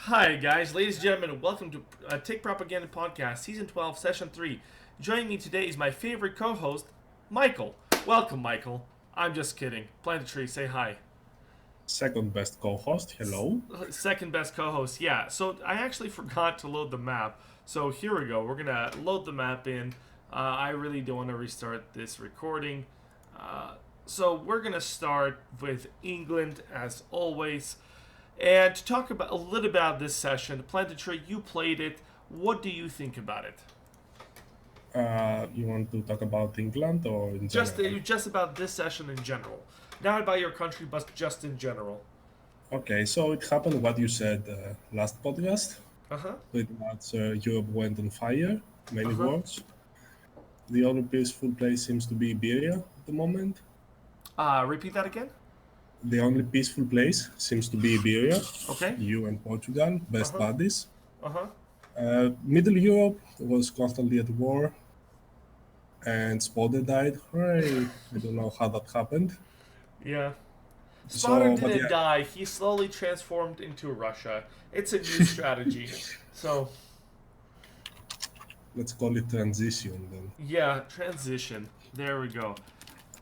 Hi, guys, ladies and gentlemen, welcome to TIC Propaganda Podcast, Season 12, Session 3. Joining me today is my favorite co host, Michael. Welcome, Michael. I'm just kidding. Plant a tree, say hi. Second best co-host. Hello. Second best co host, yeah. So I actually forgot to load the map. So here we go. We're going to load the map in. I really don't want to restart this recording. So we're going to start with England as always. And to talk about a little about this session, Planted Tree, you played it. What do you think about it? You want to talk about England or in general? Just about this session in general, not about your country, but just in general. Okay, so it happened what you said last podcast. Uh huh. Pretty much Europe went on fire, Uh many huh. wars. The only peaceful place seems to be Iberia at the moment. Repeat that again. The only peaceful place seems to be Iberia. Okay. You and Portugal, Uh best huh. buddies. Uh huh. Middle Europe was constantly at war, and Spode died. Hooray! I don't know how that happened. Yeah. Spotter So, but didn't yeah, die. He slowly transformed into Russia. It's a new strategy. So let's call it transition then. yeah, transition. There we go.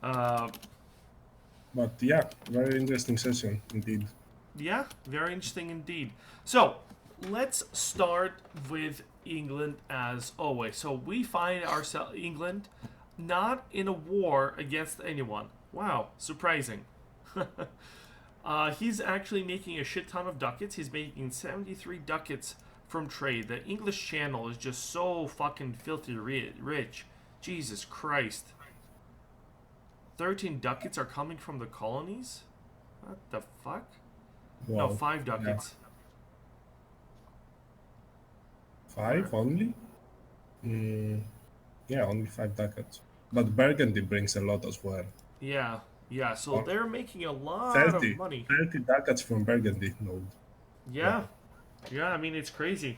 Uh, But yeah, very interesting session indeed. Yeah, very interesting indeed. So, let's start with England as always. So, we find ourselves, England, not in a war against anyone. Wow, surprising. He's actually making a shit ton of ducats. He's making 73 ducats from trade. The English Channel is just so fucking filthy rich. Jesus Christ. 13 ducats are coming from the colonies? What the fuck? No, Wow. 5 Yeah. ducats. Five only? Mm, yeah, only 5 ducats. But Burgundy brings a lot as well. Yeah, yeah. So Oh, they're making a lot of 30. money. 30 ducats from Burgundy node. Yeah, Wow. yeah. I mean, it's crazy.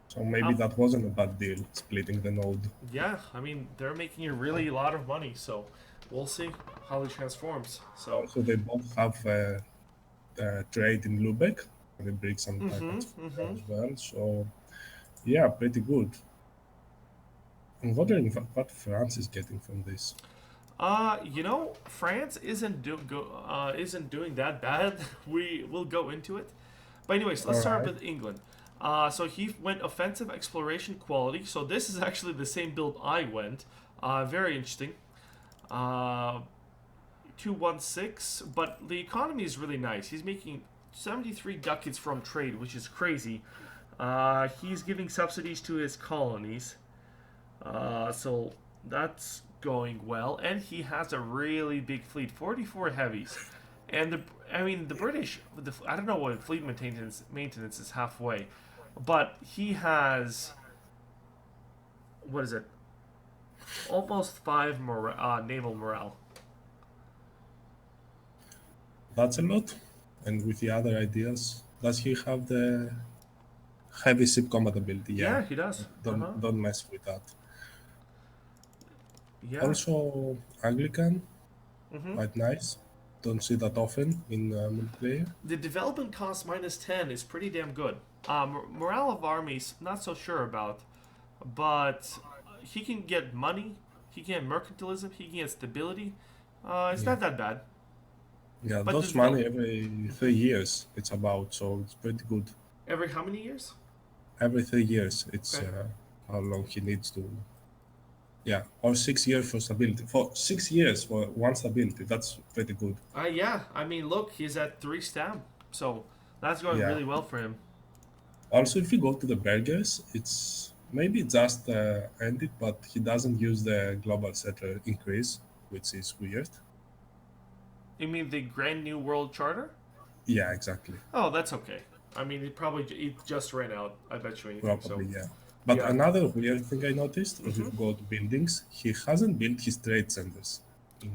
So maybe How? that wasn't a bad deal, splitting the node. Yeah, I mean, they're making a really lot of money. So we'll see how it transforms. So, Also, they both have trade in Lubeck. They bring some mm-hmm, ducats from there mm-hmm. as well. So yeah, pretty good. I'm wondering what France is getting from this. France isn't doing that bad. We will go into it. But anyways, let's All start right. with England. So he went offensive exploration quality. So this is actually the same build I went. Very interesting. Uh, 216, but the economy is really nice. He's making 73 ducats from trade, which is crazy. He's giving subsidies to his colonies. So that's going well, and he has a really big fleet, 44 heavies, and the British, I don't know what fleet maintenance is halfway, but he has what is it? Almost five naval morale. That's a lot. And with the other ideas, does he have the heavy ship combat ability? Yeah. Yeah, he does. Uh huh. Don't mess with that. Yeah. Also, Anglican, Mm-hmm. quite nice. Don't see that often in multiplayer. The development cost -10 is pretty damn good. Morale of armies, not so sure about, but he can get money, he can get mercantilism, he can get stability. It's Yeah. not that bad. Yeah, But the those money every 3 years it's about, so it's pretty good. every how many years? Every 3 years it's Okay. how long he needs to. Yeah, or 6 years for stability. For 6 years for one stability, that's pretty good. Yeah. I mean, look, he's at 3 stab, so that's going Yeah. really well for him. Also, if you go to the burgers, it's maybe just ended, but he doesn't use the global settler increase, which is weird. You mean the Grand New World Charter? Yeah, exactly. Oh, that's okay. I mean, it just ran out. I bet you anything. So Probably, yeah. But yeah. another weird thing I noticed, if you Mm-hmm. go to buildings, he hasn't built his trade centers in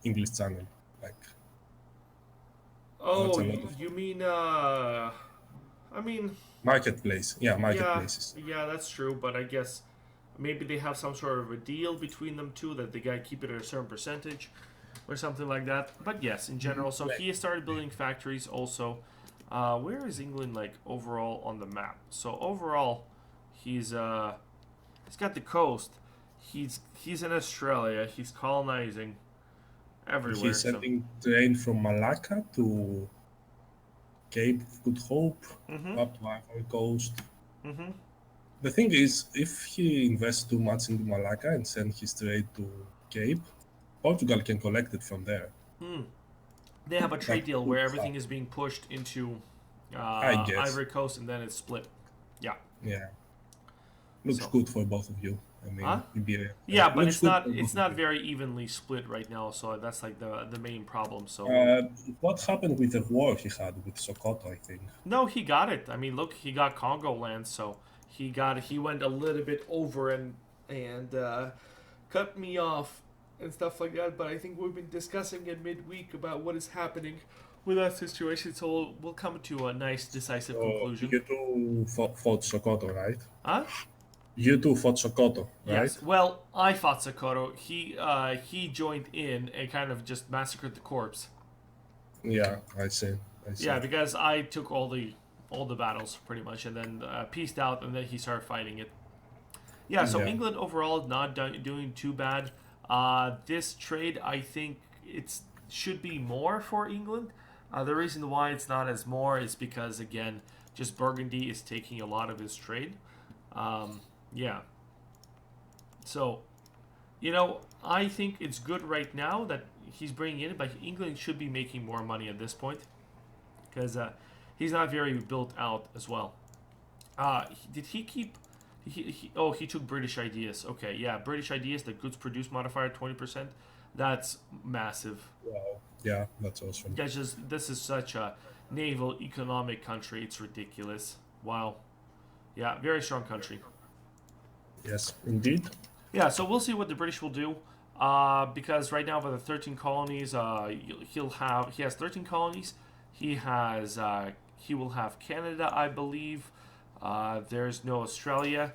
English Channel. Like, that's Oh, a lot of you mean I mean, marketplace. Yeah, yeah, marketplaces. yeah, that's true. But I guess maybe they have some sort of a deal between them two that they gotta keep it at a certain percentage or something like that. But yes, in general, so he has started building factories also. Where is England like overall on the map? So overall, he's he's got the coast. He's in Australia. He's colonizing everywhere. He's So. sending train from Malacca to Cape of Good Hope, Mm-hmm. up to Ivory Coast. Mm-hmm. The thing is, if he invests too much into Malacca and sends his trade to Cape, Portugal can collect it from there. Hmm. They have a That trade deal could where everything happen. is being pushed into I guess. Ivory Coast and then it's split. Yeah. Yeah. Looks So. good for both of you. I Huh? mean, Iberia. Yeah, but Looks it's good not for both it's of not you. very evenly split right now. So that's like the main problem. So we'll. Uh, what happened with the war he had with Sokoto, I think? No, he got it. I mean, look, he got Congo land, so he went a little bit over and cut me off and stuff like that. But I think we've been discussing in midweek about what is happening with that situation, so we'll come to a nice decisive So conclusion. you two fought Sokoto, right? Huh? You two fought Sokoto, right? Yes. Well, I fought Sokoto. He joined in and kind of just massacred the corpse. Yeah, I see. I see. Yeah, because I took all the battles pretty much, and then pieced out, and then he started fighting it. Yeah, so Yeah. England overall is not doing too bad. This trade, I think it's should be more for England. The reason why it's not as more is because again, just Burgundy is taking a lot of his trade. Yeah, so I think it's good right now that he's bringing in, but England should be making more money at this point because he's not very built out as well. Did he keep? He took British ideas. Okay, yeah, British ideas. The goods produced modifier 20%. That's massive. Wow. Yeah, that's awesome. This is such a naval economic country. It's ridiculous. Wow. Yeah, very strong country. Yes, indeed. Yeah, so we'll see what the British will do. Because right now, with the 13 colonies, he has 13 colonies. He will have Canada, I believe. There's no Australia,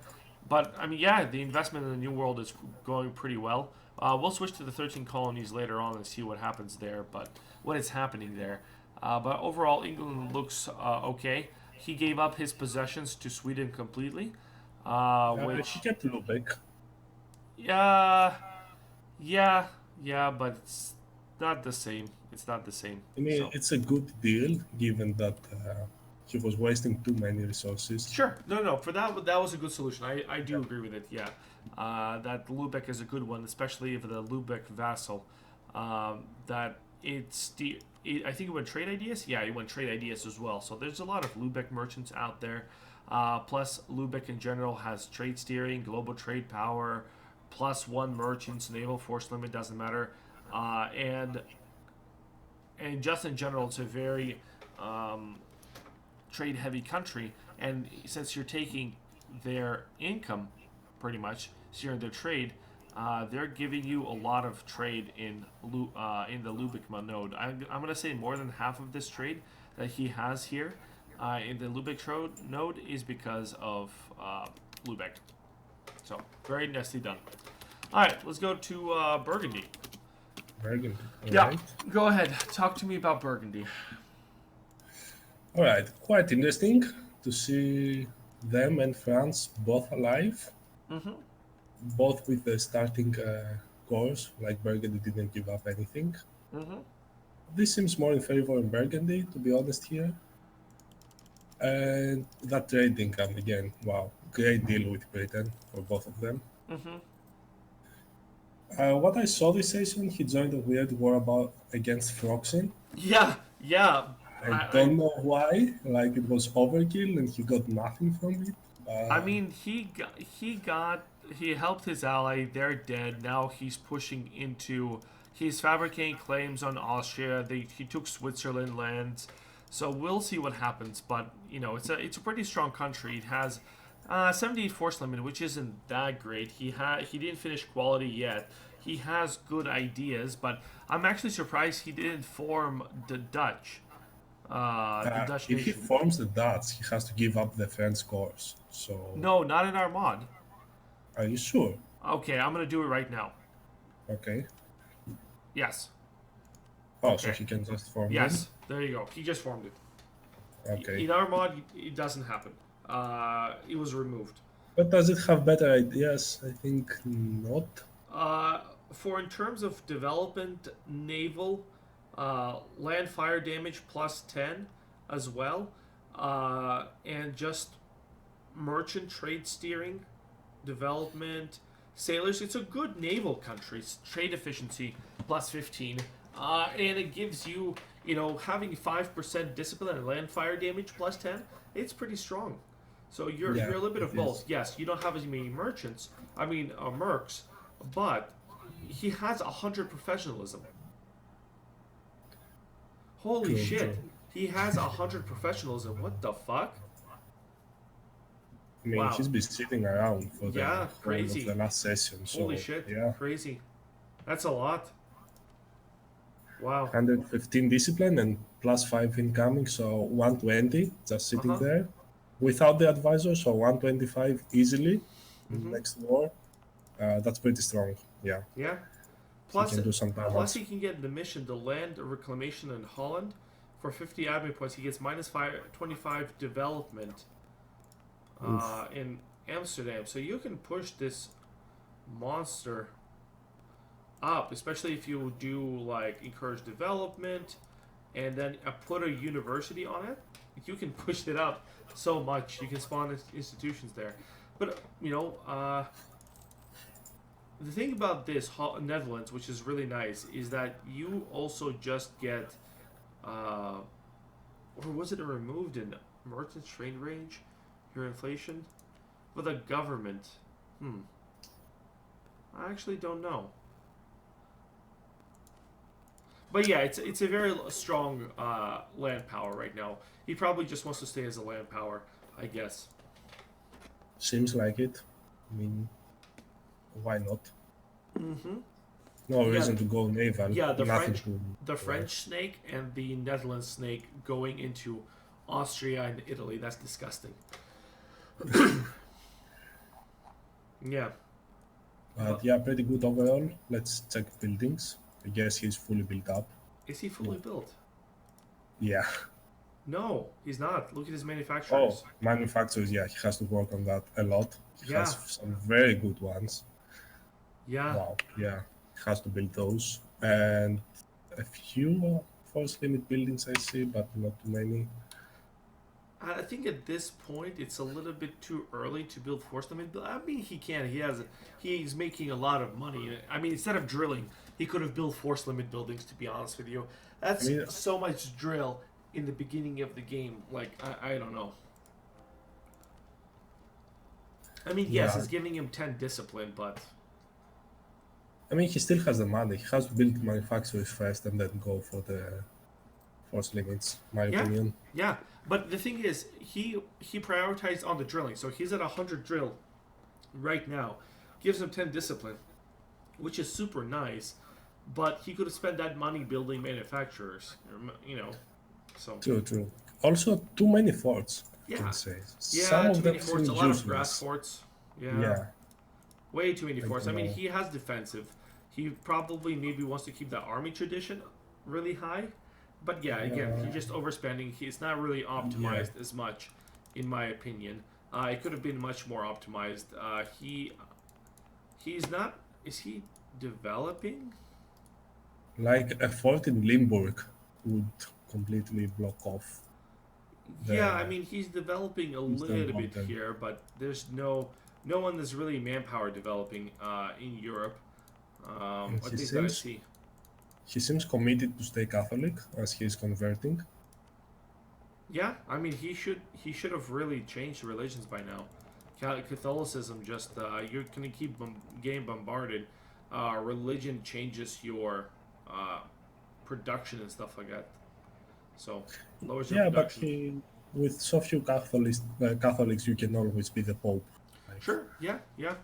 but I mean, yeah, the investment in the New World is going pretty well. We'll switch to the 13 colonies later on and see what happens there, but what is happening there. But overall, England looks okay. He gave up his possessions to Sweden completely, He which kept Lubeck. yeah, yeah, yeah, but it's not the same. It's not the same. I mean, So it's a good deal given that he was wasting too many resources. sure, no. For that was a good solution. I do agree with it. Yeah, that Lubeck is a good one, especially for the Lubeck vassal. That it's the I think it went trade ideas. Yeah, it went trade ideas as well. So there's a lot of Lubeck merchants out there. Plus, Lubeck in general has trade steering, global trade power, +1 merchants, naval force limit doesn't matter, and just in general, it's a very um, trade heavy country. And since you're taking their income, pretty much, so you're in their trade, they're giving you a lot of trade in the Lubitma node. I'm gonna say more than half of this trade that he has here in the Lubeck node is because of Lubeck. So very nicely done. All right, let's go to Burgundy. Burgundy. All Yeah, right. go ahead. Talk to me about Burgundy. All right. Quite interesting to see them and France both alive, Mm-hmm. both with the starting course. Like Burgundy didn't give up anything. Mm-hmm. This seems more in favor of Burgundy, to be honest here. And that trade income again. Wow, great deal with Britain for both of them. Mm-hmm. What I saw this season, he joined a weird war about against Froxin. Yeah, yeah. I I, don't know why. Like it was overkill, and he got nothing from it. I mean, he helped his ally. They're dead now. He's pushing into. He's fabricating claims on Austria. He took Switzerland lands, so we'll see what happens. But it's a pretty strong country. It has 78 force limit, which isn't that great. He didn't finish quality yet. He has good ideas, but I'm actually surprised he didn't form the Dutch If he nation. forms the Dutch, he has to give up the French course. So, No, not in our mod. are you sure? Okay, I'm gonna do it right now. Okay. Yes. Oh, so Okay. he can just form them. Yes. There you go. He just formed it. Okay. In our mod, it doesn't happen. It was removed. But does it have better ideas? I think not. Uh, for in terms of development, naval, land fire damage plus 10 as well, and just merchant trade steering, development, sailors. It's a good naval country. Trade efficiency plus 15, and it gives you, having 5% discipline and land fire damage plus 10. It's pretty strong. So you're Yeah, a little bit it of both. is. Yes, you don't have as many merchants. I mean, mercs, but he has 100 professionalism. Holy True, true. shit! He has 100 professionalism. What the fuck? I mean, Wow. he's been sitting around for the Yeah, whole of the crazy. last session, Holy so shit, yeah. crazy. That's a lot. Wow. 115 discipline and plus 5 incoming, so 120 just Uh sitting huh. there without the advisor, so 125 easily Mm-hmm. next war. That's pretty strong. Yeah, Yeah. he Plus, can do some plus damage. he can get the mission, the land reclamation in Holland, for 50 admin points. He gets minus 25 development Oof. in Amsterdam. So you can push this monster up, especially if you do like encourage development and then put a university on it. You can push it up so much. You can spawn institutions there. But the thing about this Netherlands, which is really nice, is that you also just get, or was it removed in merchant trade range? Your inflation for the government. I actually don't know. But yeah, it's a very strong land power right now. He probably just wants to stay as a land power, I guess. Seems like it. I mean, why not? Mm-hmm. No Yeah, reason to go naval. yeah. Nothing to. The Yeah. French snake and the Netherlands snake going into Austria and Italy. That's disgusting. Yeah, But but yeah, pretty good overall. Let's check buildings. I guess he's fully built up. is he fully built? Yeah. No, he's not. Look at his Oh, manufacturers. manufacturers. Yeah, he has to work on that a lot. He has Yeah, some very good ones. yeah. Wow. Yeah, he has to build those and a few force limit buildings I see, but not too many. I think at this point it's a little bit too early to build force limit. I mean, he can. He's making a lot of money. I mean, instead of drilling, he could have built force limit buildings. To be honest with you, I that's mean, so much drill in the beginning of the game. Like I don't know. I mean, yes, yeah. it's giving him 10 discipline, but I mean, he still has the money. He has to build manufacturers first and then go for the force limits. My yeah, opinion. yeah. But the thing is, he prioritized on the drilling, so he's at 100 drill right now. Gives him 10 discipline, which is super nice. But he could have spent that money building manufacturers, So True, true. Also, too many forts, I can yeah, say. yeah, Some too of them many forts, a seem lot of grass useless. forts. Yeah, Yeah, way too many I forts. don't I mean, know. he has defensive. He probably maybe wants to keep the army tradition really high. But yeah, again, he's just overspending. He's not really Yeah, optimized as much, in my opinion. It could have been much more optimized. He's not. Is he developing? like a fort in Limburg would completely block off Yeah, I the mean he's developing a eastern little bit border. here, but there's no one that's really manpower developing in Europe. And At least that I see. he seems committed to stay Catholic as he is converting. Yeah, I mean he should have really changed religions by now. Catholicism just you're gonna keep getting bombarded. Religion changes your uh, production and stuff like that, so lowers your Yeah, but production. he with so few Catholics, you can always be the Pope. Like Sure, yeah, yeah.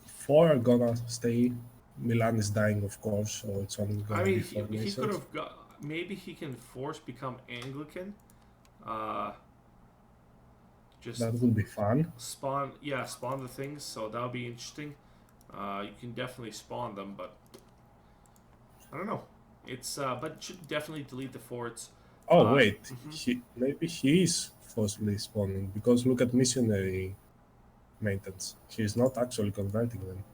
four are gonna stay. Milan is dying, of course, so it's only I gonna be mean, four he could nations. have got. Maybe he can force become Anglican. Uh, just That would be fun. spawn, yeah, spawn the things. So that'll be interesting. You can definitely spawn them, but I don't know. It's but should definitely delete the forts. Oh Uh, wait, mhm. maybe he is forcibly spawning because look at missionary maintenance. He's not actually converting them.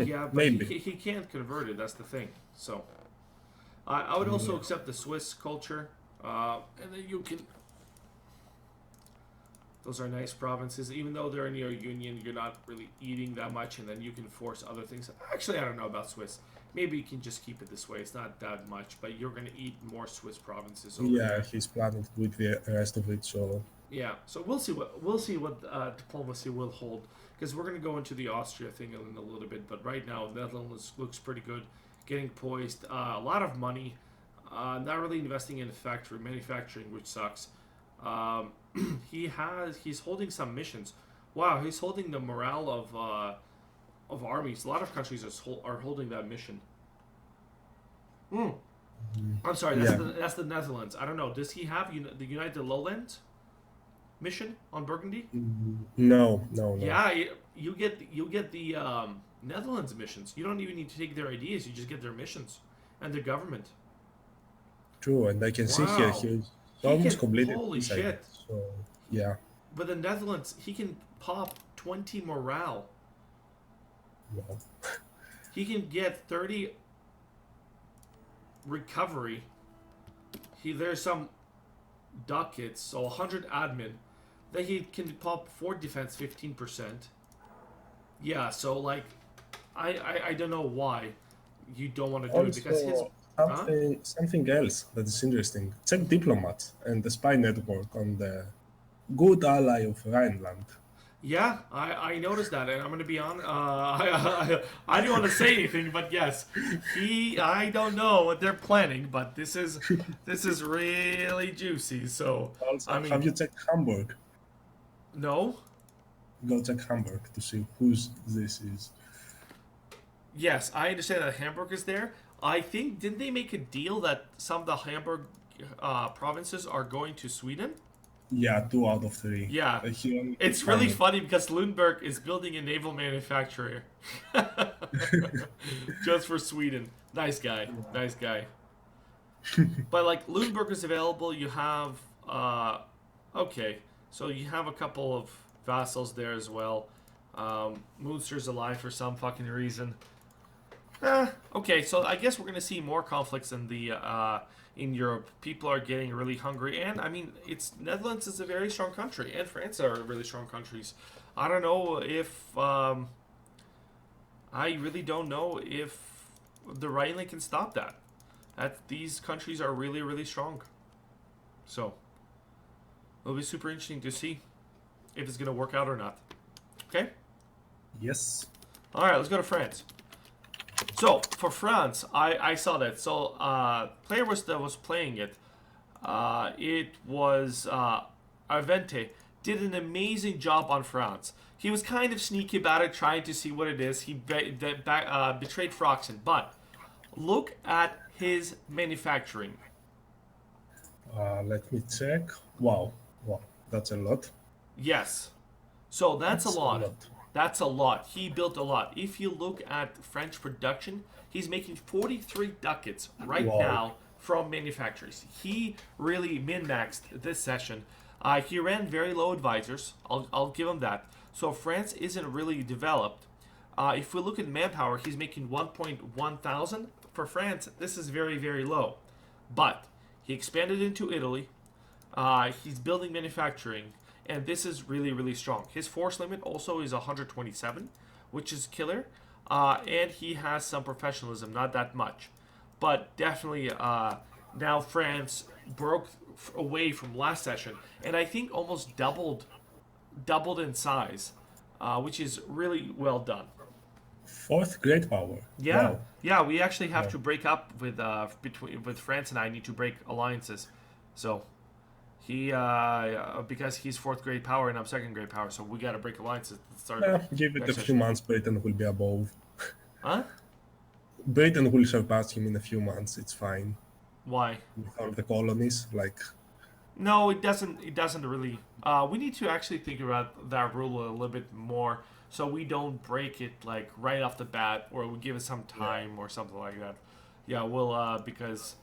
Yeah, but Maybe. he can't convert it. That's the thing. So I would also Yeah. accept the Swiss culture, and then you can. Those are nice provinces. Even though they're in your union, you're not really eating that much, and then you can force other things. Actually, I don't know about Swiss. Maybe you can just keep it this way. It's not that much, but you're going to eat more Swiss provinces over Yeah, there. he's planning with the rest of it. So Yeah, so we'll see what diplomacy will hold because we're going to go into the Austria thing in a little bit. But right now, Netherlands looks pretty good, getting poised. A lot of money, not really investing in factory manufacturing, which sucks. Um, he's holding some missions. Wow, he's holding the morale of armies. A lot of countries are holding that mission. Hmm. I'm sorry, yeah. that's the Netherlands. I don't know. Does he have the United Lowlands mission on Burgundy? No, no, no. Yeah, you get the Netherlands missions. You don't even need to take their ideas. You just get their missions and their government. True, and I can see here Wow, he's he almost can. completed Holy inside it. shit! So yeah, But the Netherlands, he can pop 20 morale. wow. He can get 30 recovery. There's some ducats, so 100 admin. Then he can pop 4 defense 15%. Yeah, so like I don't know why you don't want to do it because his Also, huh? something else that is interesting. Check diplomat and the spy network on the good ally of Rhineland. Yeah, I noticed that, and I'm gonna be on. I don't want to say anything, but yes, I don't know what they're planning, but this is really juicy. So I Also, mean, have you checked Hamburg? no, Go check Hamburg to see whose this is. yes, I understand that Hamburg is there. I think didn't they make a deal that some of the Hamburg provinces are going to Sweden? Yeah, 2 out of 3. Yeah, He only it's really finally. funny because Lundberg is building a naval manufacturer just for Sweden. Nice guy, nice guy. But like Lundberg is available. You have okay, so you have a couple of vassals there as well. Munster's alive for some fucking reason. Okay, so I guess we're gonna see more conflicts in Europe. People are getting really hungry, and I mean, it's Netherlands is a very strong country, and France are really strong countries. I don't know if I really don't know if the Rhineland can stop that. These countries are really strong. So it'll be super interesting to see if it's gonna work out or not. Okay. Yes. All right, let's go to France. So for France, I saw that. So player that was playing it. It was Arvente did an amazing job on France. He was kind of sneaky about it, trying to see what it is. He betrayed Froxen, but look at his manufacturing. Let me check. Wow, wow, that's a lot. Yes, so that's a That's a lot. lot. That's a lot. He built a lot. If you look at French production, he's making 43 ducats right Wow. now from manufacturers. He really min-maxed this session. He ran very low advisors. I'll give him that. So France isn't really developed. If we look at manpower, he's making 1.1 thousand. For France, this is very low. But he expanded into Italy. He's building manufacturing, and this is really strong. His force limit also is 127, which is killer. And he has some professionalism, not that much, but definitely now France broke away from last session, and I think almost doubled in size, which is really well done. Fourth great power. Yeah, Wow. yeah, we actually have Yeah. to break up with France, and I need to break alliances. So he because he's fourth grade power and I'm second grade power, so we got to break alliances to start Give it a next few session. months, Britain will be above. Huh? Britain will surpass him in a few months. It's fine. Why? With all the colonies, like, No, it doesn't. It doesn't really. We need to actually think about that rule a little bit more, so we don't break it like right off the bat, or we give it some yeah. time or something like that. yeah, we'll because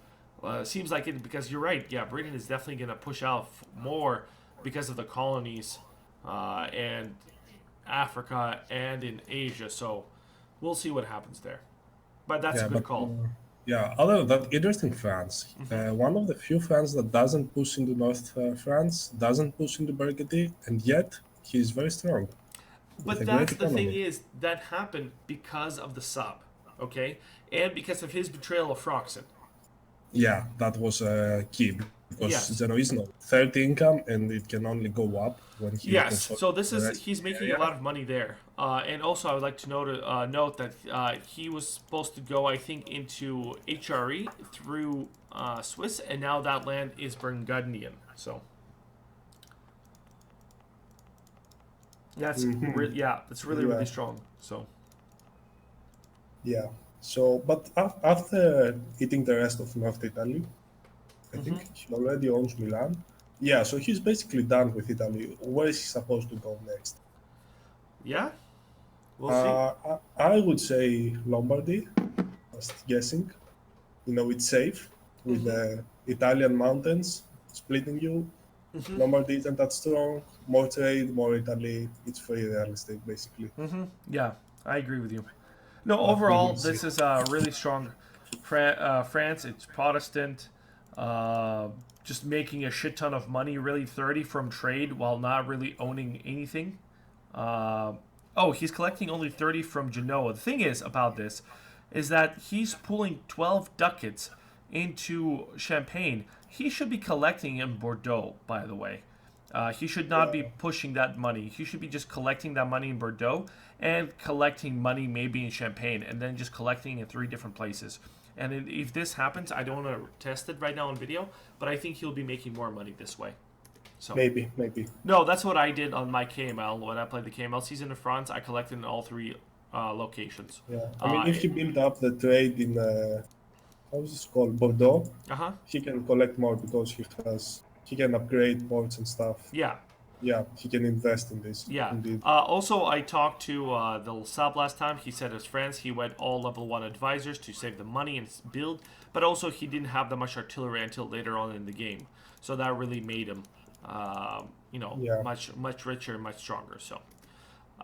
it seems like it because you're right. Yeah, Britain is definitely going to push out more because of the colonies and Africa and in Asia. So we'll see what happens there. But that's a Yeah, good but call. yeah, other than that, interesting France. Hmm. One of the few France that doesn't push into North France, doesn't push into Burgundy, and yet he's very strong with But a great that's the thing economy. is that happened because of the sub, okay, and because of his betrayal of Froxen. Yeah, that was key because Yes, Zeno is no third income and it can only go up when he yes. consolidates So this the is rest of he's the making a area. lot of money there, and also I would like to note that he was supposed to go, I think, into HRE through Swiss, and now that land is Burgundian. So yeah, that's really Yeah, really strong. So yeah. So, but after eating the rest of North Italy, I hmm think he already owns Milan. Yeah, so he's basically done with Italy. Where is he supposed to go next? yeah, we'll see. I would say Lombardy, just guessing. You know, it's safe with Hmm. the Italian mountains splitting you. Hmm. Lombardy isn't that strong. More trade, more Italy. It's very realistic, basically. Yeah, I agree with you. No, But we will overall, see. this is a really strong France. It's Protestant, uh, just making a shit ton of money, really 30 from trade while not really owning anything. Uh, oh, he's collecting only 30 from Genoa. The thing is about this is that he's pulling 12 ducats into Champagne. He should be collecting in Bordeaux, by the way. He should not be Yeah, pushing that money. He should be just collecting that money in Bordeaux and collecting money maybe in Champagne and then just collecting in three different places. And if this happens, I don't want to test it right now on video, but I think he'll be making more money this way. So, maybe. no, that's what I did on my KML when I played the KML season in France. I collected in all three locations. Yeah, I mean, Uh if he build up the trade in how's this called Bordeaux, huh. he can collect more because he can upgrade ports and stuff. Yeah. Yeah, he can invest in this. Yeah. Indeed. Also, I talked to the sub last time. He said his friends he went all level 1 advisors to save the money and build, but also he didn't have that much artillery until later on in the game. So that really made him, Yeah, much richer, much stronger. So,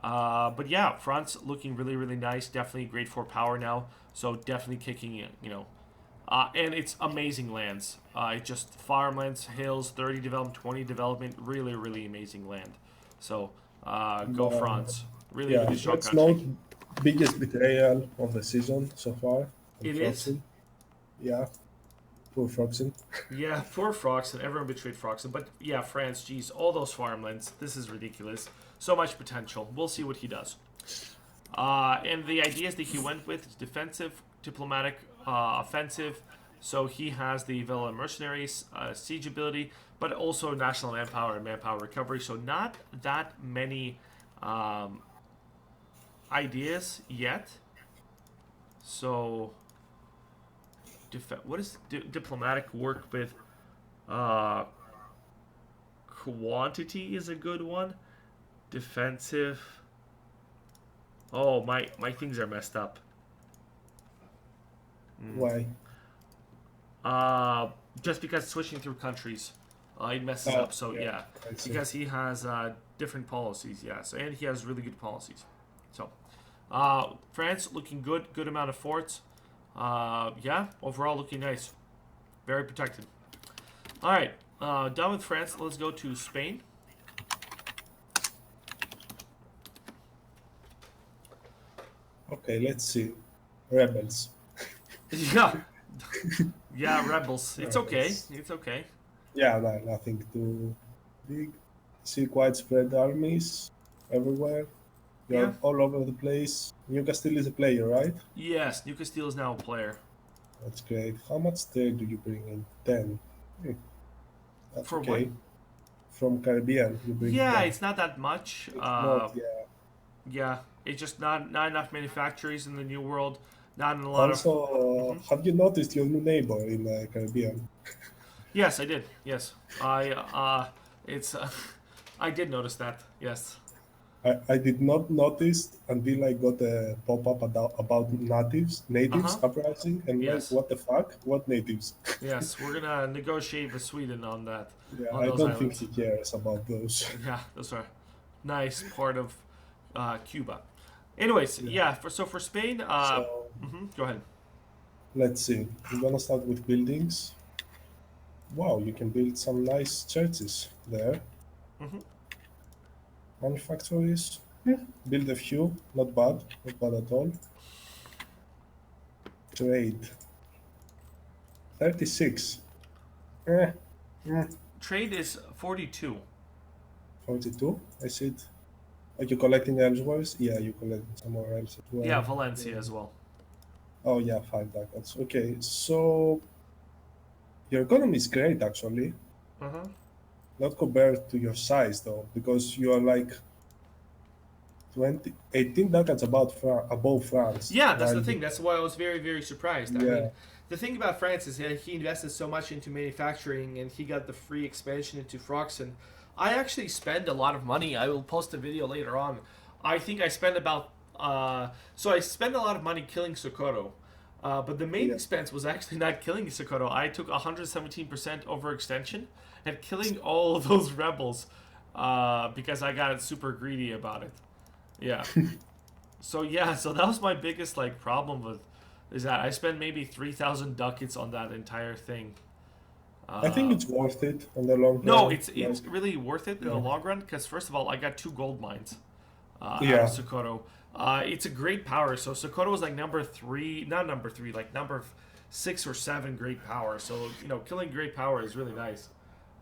but yeah, France looking really, really nice. Definitely grade 4 power now. So definitely kicking it, and it's amazing lands. It's just farmlands, hills, 30 development, 20 development. Really, really amazing land. So go uh, France. Really, yeah. really strong Let's country. note biggest betrayal of the season so far from It is. Froxen. Yeah, poor Froxen. Yeah, poor Froxen. Everyone betrayed Froxen. But yeah, France, geez, all those farmlands. This is ridiculous. So much potential. We'll see what he does. And the ideas that he went with is defensive, diplomatic, offensive. So he has the Vela Mercenaries, siege ability, but also national manpower and manpower recovery. So not that many um, ideas yet. So what is diplomatic work with? Uh, quantity is a good one. Defensive. Oh, my things are messed up. Why? Uh, just because switching through countries, it messes Oh, up. So yeah, yeah, I see. because he has different policies. Yeah, so and he has really good policies. So France looking good, good amount of forts. Yeah, overall looking nice, very protected. All right, done with France. Let's go to Spain. Okay, let's see. Rebels. Yeah, yeah, rebels. It's okay. Rebels. It's okay. Yeah, no, nothing too big. See quite spread armies everywhere. Yeah. You're all over the place. Yuka still is a player, right? Yes, New Castile is now a player. That's great. How much trade do you bring in? 10. Hmm, that's For what? okay. From Caribbean, you bring Yeah, 10. it's not that much. It's not, yeah. Yeah, it's just not enough many factories in the New World. Not in a lot of. Also, Mhm. have you noticed your new neighbor in the Caribbean? Yes, I did. Yes, I. It's. I did notice that. Yes. I did not notice until I got a pop-up about natives Uh-huh. uprising, and like, Yes. what the fuck? What natives? Yes, we're gonna negotiate with Sweden on that, Yeah, on I those don't think islands. he cares about those. Yeah, those are nice part of Cuba. Anyways, Yeah. yeah. For Spain, So go ahead. let's see. We're gonna start with buildings. Wow, you can build some nice churches there. Hmm. Manufactories, build a few. Not bad at all. Trade, 36. Eh, eh, Trade is 42. 42. I see it. Are you collecting elsewhere? Yeah, you collecting somewhere else as Yeah, well. Valencia as well. Oh yeah, 5 ducats. Okay, so your economy is great actually. Uh-huh. Not compared to your size though, because you are like 18 ducats above France, Yeah, that's while the thing. That's why I was very, very surprised. I mean, yeah, the thing about France is that he invested so much into manufacturing and he got the free expansion into France. And I actually spend a lot of money. I will post a video later on. I think I spend about. So I spend a lot of money killing Socorro. But the main yeah. expense was actually not killing Socorro. I took 117% overextension and killing all of those rebels because I got super greedy about it. Yeah. So yeah, so that was my biggest like problem with is that I spent maybe 3,000 ducats on that entire thing. I think Uh, it's worth it on the long no, run. it's Like, really worth it in the yeah, long run because first of all, I got two gold mines out of yeah. Socorro. It's a great power. So Socorro was like number three, not number three, like number 6 or 7 great power. So killing great power is really nice.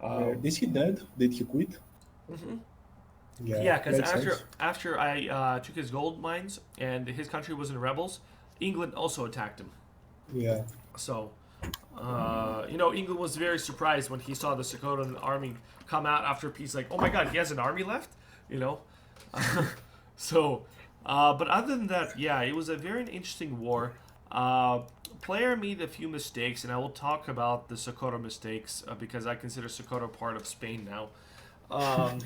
Um, Is he dead? Did he quit? mhm. Yeah, Yeah, because makes after sense. after I took his gold mines and his country was in rebels, England also attacked him. Yeah, So, England was very surprised when he saw the Sokotan army come out after peace. Like, oh my God, he has an army left, you know. So, but other than that, yeah, it was a very interesting war. Player made a few mistakes, and I will talk about the Sokoto mistakes because I consider Sokoto part of Spain now. Um,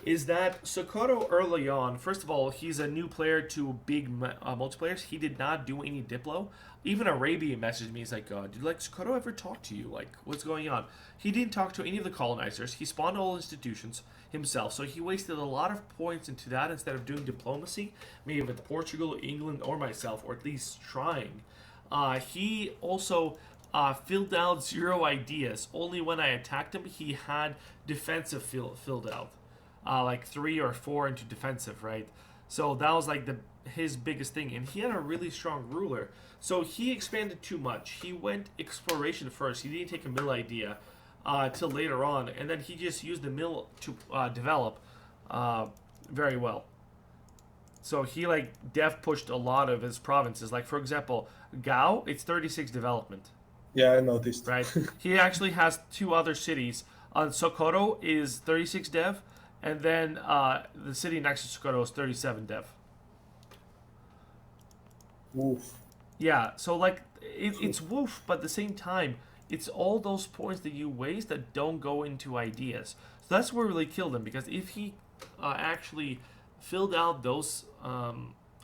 is that Sokoto early on, first of all, he's a new player to big multiplayers. He did not do any Diplo. Even Arabia messaged me. He's like, did like Sokoto ever talk to you? Like, what's going on? He didn't talk to any of the colonizers. He spawned all institutions himself. So he wasted a lot of points into that instead of doing diplomacy, maybe with Portugal, England, or myself, or at least trying. He also filled out 0 ideas. Only when I attacked him, he had defensive filled out like 3 or 4 into defensive, right? So that was like the his biggest thing, and he had a really strong ruler. So he expanded too much. He went exploration first. He didn't take a mill idea till later on, and then he just used the mill to develop uh, very well. So he like dev pushed a lot of his provinces. Like for example, Gao, it's 36 development, yeah, I noticed. right? He actually has 2 other cities. Socorro is 36 dev, and then the city next to Socorro is 37 dev. Oof. Yeah, so like it's woof, but at the same time, it's all those points that you waste that don't go into ideas. So that's what really killed him because if he actually filled out those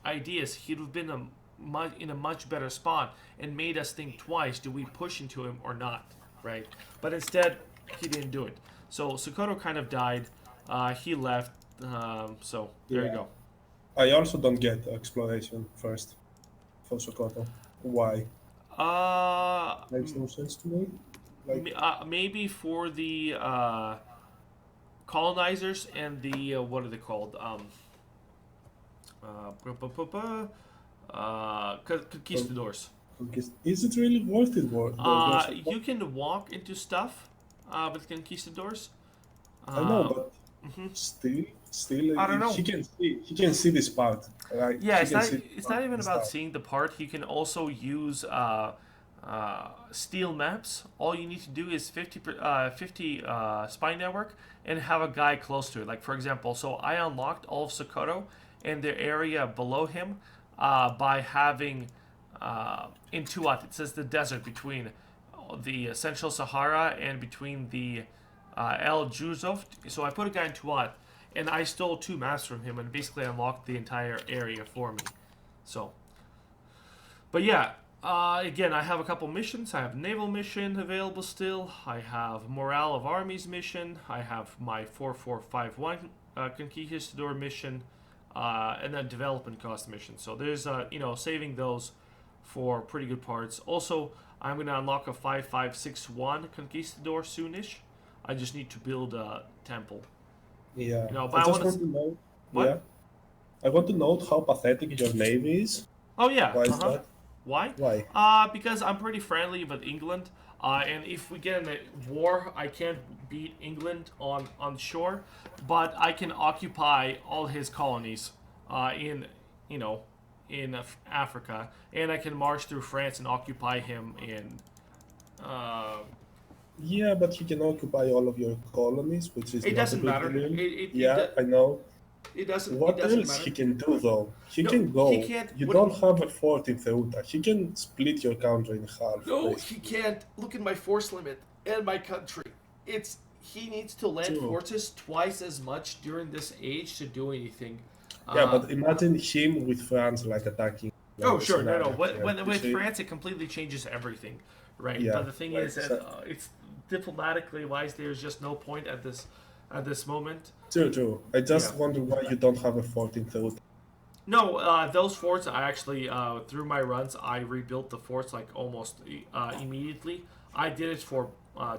ideas, he'd have been in a much better spot and made us think twice: do we push into him or not? Right? But instead, he didn't do it. So Sokoto kind of died. He left. So there you Yeah. go. I also don't get exploration first for Sokoto. Why? Uh, Makes no sense to me. Like, maybe for the colonizers and the what are they called? con- Conquistadors. is it really worth it? Those You can walk into stuff with conquistadors. I know, Uh, but mhm. still, I don't know. he can see this part, right? Yeah, He it's can not. see this It's part not even and about stuff. seeing the part. You can also use steel maps. All you need to do is 50 spy network and have a guy close to it. Like for example, so I unlocked all of Sokoto and the area below him by having in Tuat. It says the desert between the Central Sahara and between the El Juzov. So I put a guy in Tuat, and I stole 2 maps from him and basically unlocked the entire area for me. So, but yeah, again, I have a couple missions. I have naval mission available still. I have morale of armies mission. I have my 4451 conquistador mission, and then development cost mission. So there's saving those for pretty good parts. Also, I'm gonna unlock a 5561 conquistador soonish. I just need to build a temple. Yeah. But I I just want want to know. What? Yeah. I want to note how pathetic your navy is. Oh yeah. Why is that? Why? Why? Because I'm pretty friendly with England, and if we get in a war, I can't beat England on shore, but I can occupy all his colonies in Africa, and I can march through France and occupy him in. Yeah, but he can occupy all of your colonies, which is It not a doesn't big matter. deal. It Yeah, I know. doesn't. What It doesn't else matter. he can do though? He No, can go. he can't- You what- don't have a fort in Ceuta. He can split your country in half. No, basically. he can't. Look at my force limit and my country. He needs to land True. forces twice as much during this age to do anything. Yeah, but imagine him with France like attacking. like, Oh, the sure, no. scenario When, here. when You with see? France, it completely changes everything, right? Yeah, But the thing right, is that so- it's diplomatically wise. There's just no point at this moment. True. I just Yeah. wonder why you don't have a fort in Ceuta. No, those forts I actually through my runs I rebuilt the forts like almost immediately. I did it for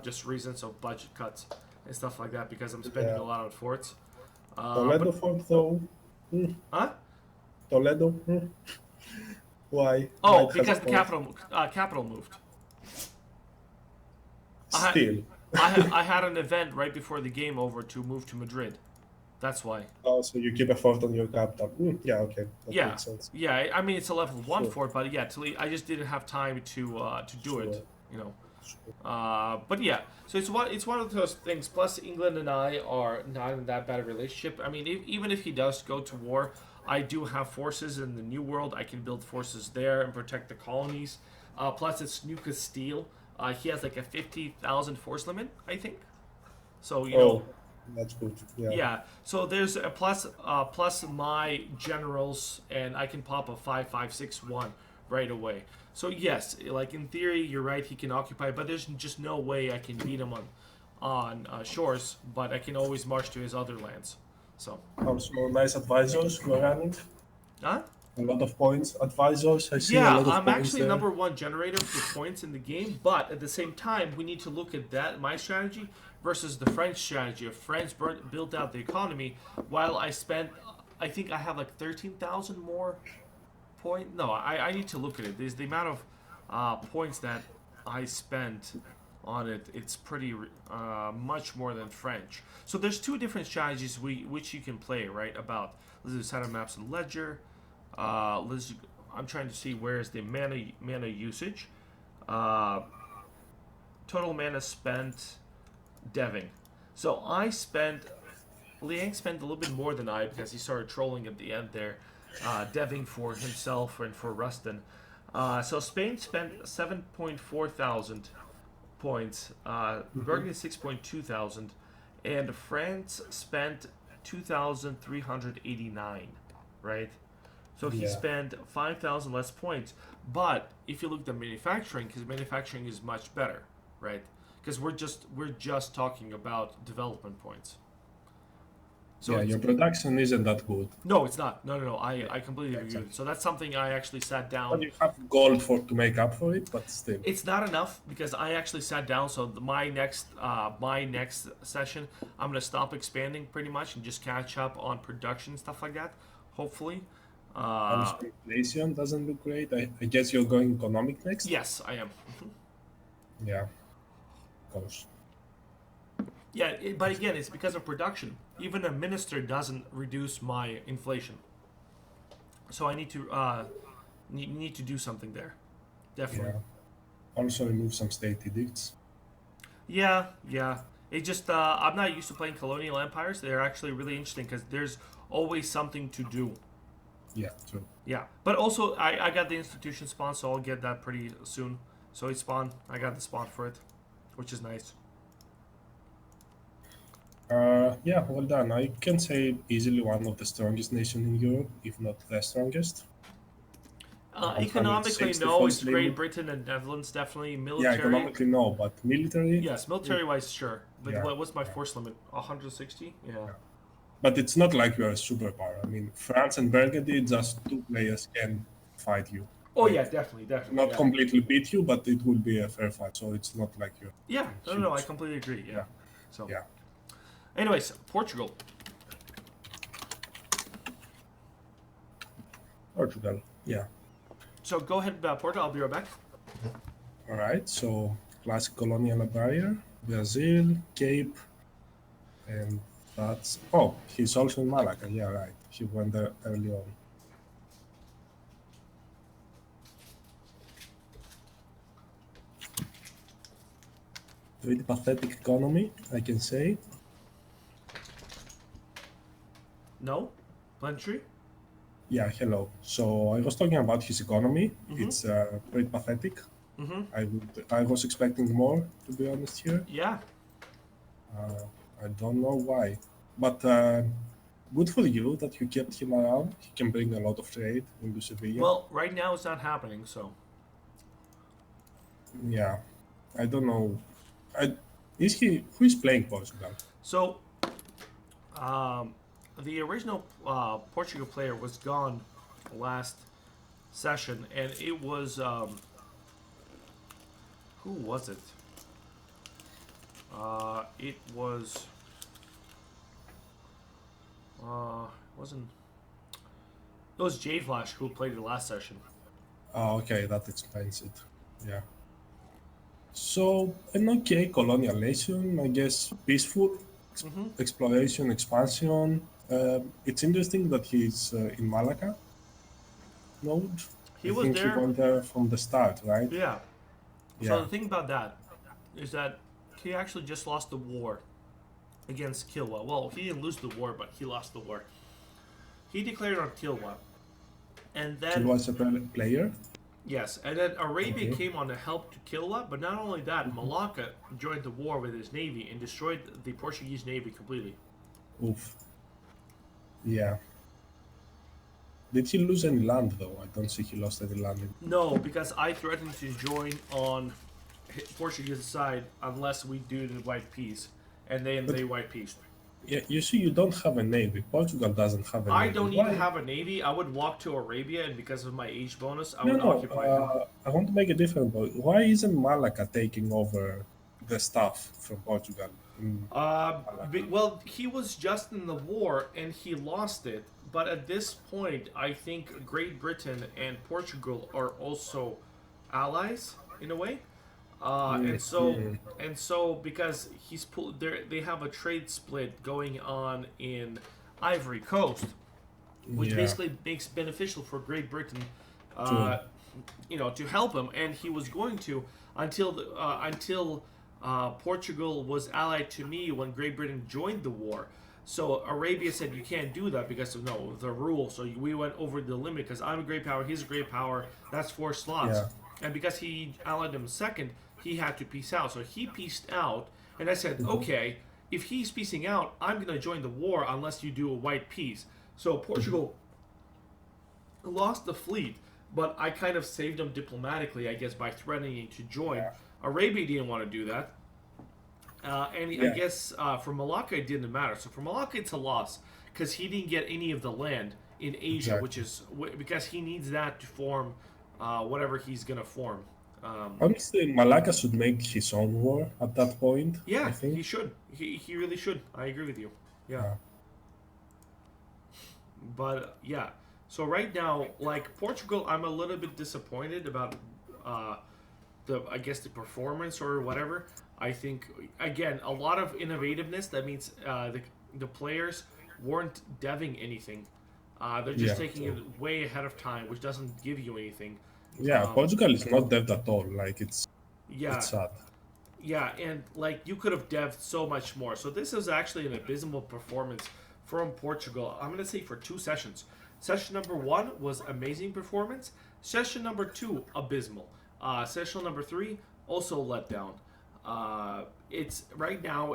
just reasons of budget cuts and stuff like that because I'm spending Yeah. a lot on forts. Toledo fort though? Huh? Toledo? Why? Oh, Might have because a the fort. capital moved. I- Still. I had an event right before the game over to move to Madrid. That's why. Oh, so you keep a fort on your capital. Yeah, okay. That Yeah, makes sense. yeah. I mean, it's a level 1 Sure. fort, but yeah, I just didn't have time to do Sure. it. You know. But yeah, so it's one of those things. Plus, England and I are not in that bad a relationship. I mean, even if he does go to war, I do have forces in the New World. I can build forces there and protect the colonies. Plus, it's New Castile. He has like a 50,000 force limit, I think. So you know. That's good. Yeah. Yeah, so there's a plus my generals, and I can pop a 5561 right away. So yes, like in theory, you're right. He can occupy, but there's just no way I can beat him on shores. But I can always march to his other lands. So, Also, nice advisors who are running. huh? A lot of points. Advisors, I see a Yeah, lot of I'm points actually there. number 1 generator for points in the game, but at the same time, we need to look at that my strategy versus the French strategy. If France built out the economy, while I think I have like 13,000 more point. No, I need to look at it. There's the amount of points that I spent on it. It's pretty much more than French. So there's 2 different strategies which you can play, right? About let's do center maps and ledger. I'm trying to see where is the mana usage. Total mana spent, deving. So Liang spent a little bit more than I because he started trolling at the end there, deving for himself and for Rustin. So Spain spent 7.4 thousand points, Burgundy 6.2 thousand, and France spent 2,389, right? So he Yeah. spent 5,000 less points. But if you look at the manufacturing, because manufacturing is much better, right? Because we're just talking about development points. So Yeah, it's- your production isn't that good. no, it's not. No. I completely agree with you. So that's something I actually sat But down. you have gold to make up for it, but still. It's not enough because I actually sat down. So my next session, I'm gonna stop expanding pretty much and just catch up on production and stuff like that. Hopefully. Also, inflation doesn't look great. I guess you're going economic next? Yes, I am. Yeah, of course. Yeah, but again, it's because of production. Even a minister doesn't reduce my inflation. So I need to need to do something there. Definitely. Yeah. Also remove some state edicts. Yeah. It just I'm not used to playing colonial empires. They're actually really interesting because there's always something to do. Yeah, true. Yeah, but also I got the institution spawn, so I'll get that pretty soon. So it's spawn. I got the spawn for it, which is nice. Yeah, well done. I can say easily one of the strongest nation in Europe, if not the strongest. Around Economically, 160 no. force It's Great limit. Britain and Netherlands definitely. Yeah, Military, economically no, but military, yes. mm, Military wise, sure. Like, yeah, what's my yeah, force limit? 160. Yeah. yeah. But it's not like you're a superpower. I mean, France and Burgundy, just two players can fight you. Oh Like, yeah, definitely, definitely. not Yeah. completely beat you, but it will be a fair fight. So it's not like you're Yeah. No, no, no. I huge. completely agree. Yeah. Yeah, So, yeah. anyways, Portugal. Portugal. Yeah. So go ahead, Portugal. I'll be right back. All right. So classic colonial barrier, Brazil, Cape, and that's. Oh, he's also in Malaga. Yeah, right. He went there early on. Very pathetic economy, I can say. No, Plantry. Yeah, hello. So I was talking about his economy. Mm-hmm. It's quite pathetic. Mm-hmm. I was expecting more, to be honest here. Yeah. I don't know why, but good for you that you kept him around. He can bring a lot of trade into Sevilla. Well, right now it's not happening. So. Yeah, I don't know. I, is he who is playing Portugal? So, um, the original Portugal player was gone last session, and it was who was it? It was wasn't it was J Flash who played the last session. Oh, okay, that explains it. Yeah. So an okay colonial nation, I guess, peaceful Mm-hmm. exploration, expansion. It's interesting that he's in Malaga node. He I was think he there. went there from the start, right? Yeah. So Yeah. the thing about that is that he actually just lost the war against Kilwa. Well, he didn't lose the war, but he lost the war. He declared on Kilwa, and He then was a player. yes, and then Arabia Okay. came on to help to Kilwa. But not only that, Malacca joined the war with his navy and destroyed the Portuguese navy completely. Oof. Yeah. Did he lose any land though? I don't see he lost any land. No, because I threatened to join on Portuguese side unless we do the white peace, and then But they white peace. yeah, you see, you don't have a navy. Portugal doesn't have a I navy. don't Why? even have a navy. I would walk to Arabia, and because of my age bonus, I No, would no. occupy them. I want to make a difference. But why isn't Malaga taking over the stuff from Portugal in Malaga? Well, he was just in the war and he lost it. But at this point, I think Great Britain and Portugal are also allies in a way. Mhm. And so because he's pulled, they have a trade split going on in Ivory Coast, which Yeah, basically makes beneficial for Great Britain, true. uh, to help him. And he was going to until Portugal was allied to me when Great Britain joined the war. So Arabia said you can't do that because of the rule. So we went over the limit because I'm a great power, he's a great power. That's 4 slots, Yeah. and because he allied him second, he had to peace out. So he peaced out, and I said, okay, if he's peacing out, I'm gonna join the war unless you do a white peace. So Portugal lost the fleet, but I kind of saved him diplomatically, I guess, by threatening to join. Yeah. Arabia didn't want to do that. And I Yeah. guess for Malacca it didn't matter. So for Malacca it's a loss because he didn't get any of the land in Asia, Exactly. which is because he needs that to form whatever he's gonna form. Honestly, Malaga should make his own war at that point. I Yeah, he think. should. He really should. I agree with you. Yeah, Yeah. but yeah. So right now, like Portugal, I'm a little bit disappointed about uh, the I guess the performance or whatever. I think again a lot of innovativeness. That means the players weren't deving anything. They're just Yeah. taking So, it way ahead of time, which doesn't give you anything. yeah. Um, Portugal is not dead at all. Like it's yeah, sad. yeah, and like you could have devved so much more. So this is actually an abysmal performance from Portugal. I'm gonna say for 2 sessions. Session number 1 was amazing performance. Session number 2 abysmal. Session number 3 also let down. It's right now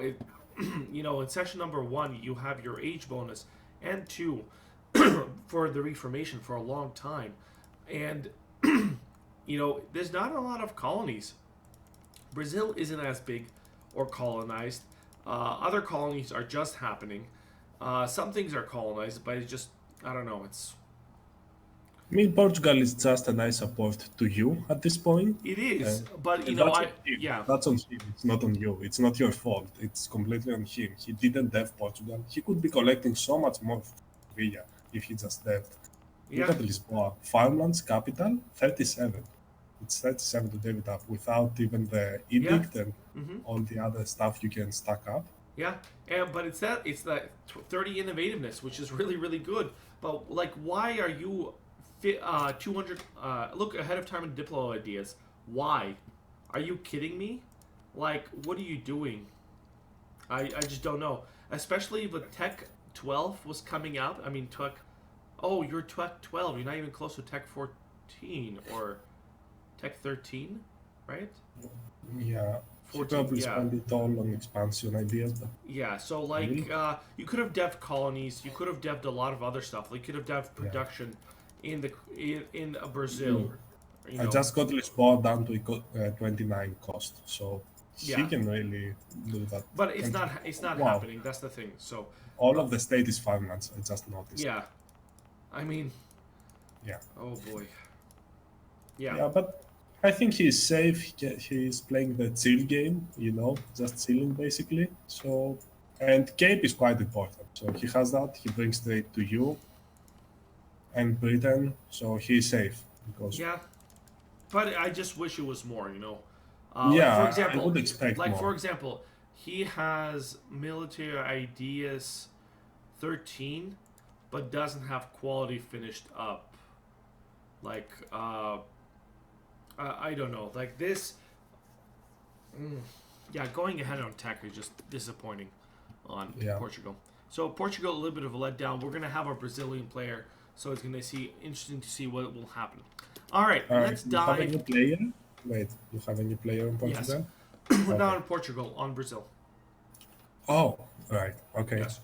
in session number 1, you have your age bonus, and 2, for the Reformation for a long time. And, there's not a lot of colonies. Brazil isn't as big or colonized. Other colonies are just happening. Some things are colonized, but it's just, I don't know, it's. I mean, Portugal is just a nice support to you at this point. It is, but, And that's on him. yeah. That's on him. It's not on you. It's not your fault. It's completely on him. He didn't dev Portugal. He could be collecting so much more Villa if he just deved. Yeah. Look at Lisboa. Farmlands capital, 37. It's 37 to dev it up without even the edict and all the other stuff you can stack up. Yeah, but it's that 30 innovativeness, which is really really good. But like, why are you 200 look ahead of time in Diplo ideas? Why? Are you kidding me? Like, what are you doing? I just don't know. Especially with Tech 12 was coming out. I mean, Tech. Oh, you're Tech 12. You're not even close to Tech 14 or Tech 13, right? Yeah. 14, probably yeah. spend it all on expansion ideas, but Yeah, so like you could have devved colonies, you could have devved a lot of other stuff. Like, you could have devved production in Brazil. I just got Lisboa down to 29 cost, so he can really do that. But it's not happening. That's the thing. So all of the state is farmlands. I just noticed. yeah, I mean, yeah. Oh boy. Yeah, but I think he's safe. He's playing the chill game, just chilling basically. So, and Cape is quite important. So he has that. He brings trade to you and Britain, so he's safe because. Yeah, but I just wish it was more. Yeah, like, for example, I would expect more. For example, he has military ideas 13, but doesn't have quality finished up. Like, I don't know. Like this. Yeah, going ahead on tech is just disappointing on Portugal. So Portugal, a little bit of a letdown. We're gonna have our Brazilian player, so it's gonna interesting to see what will happen. All right, let's dive. You have a new player? Wait, you have a new player in Portugal? Yes. Not in Portugal, on Brazil. Oh, right. Okay. Yes.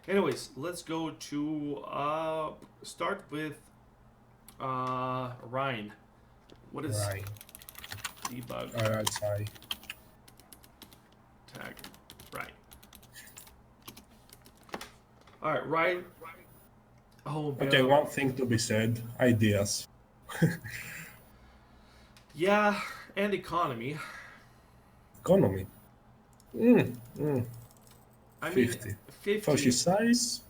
Anyways, let's go to start with Ryan. What is Ryan? Debug Alright, sorry. tag? Right. All right, Ryan. Oh, okay. One thing to be said: ideas. Yeah, and economy. Economy. I mean, 50. 50. For his size.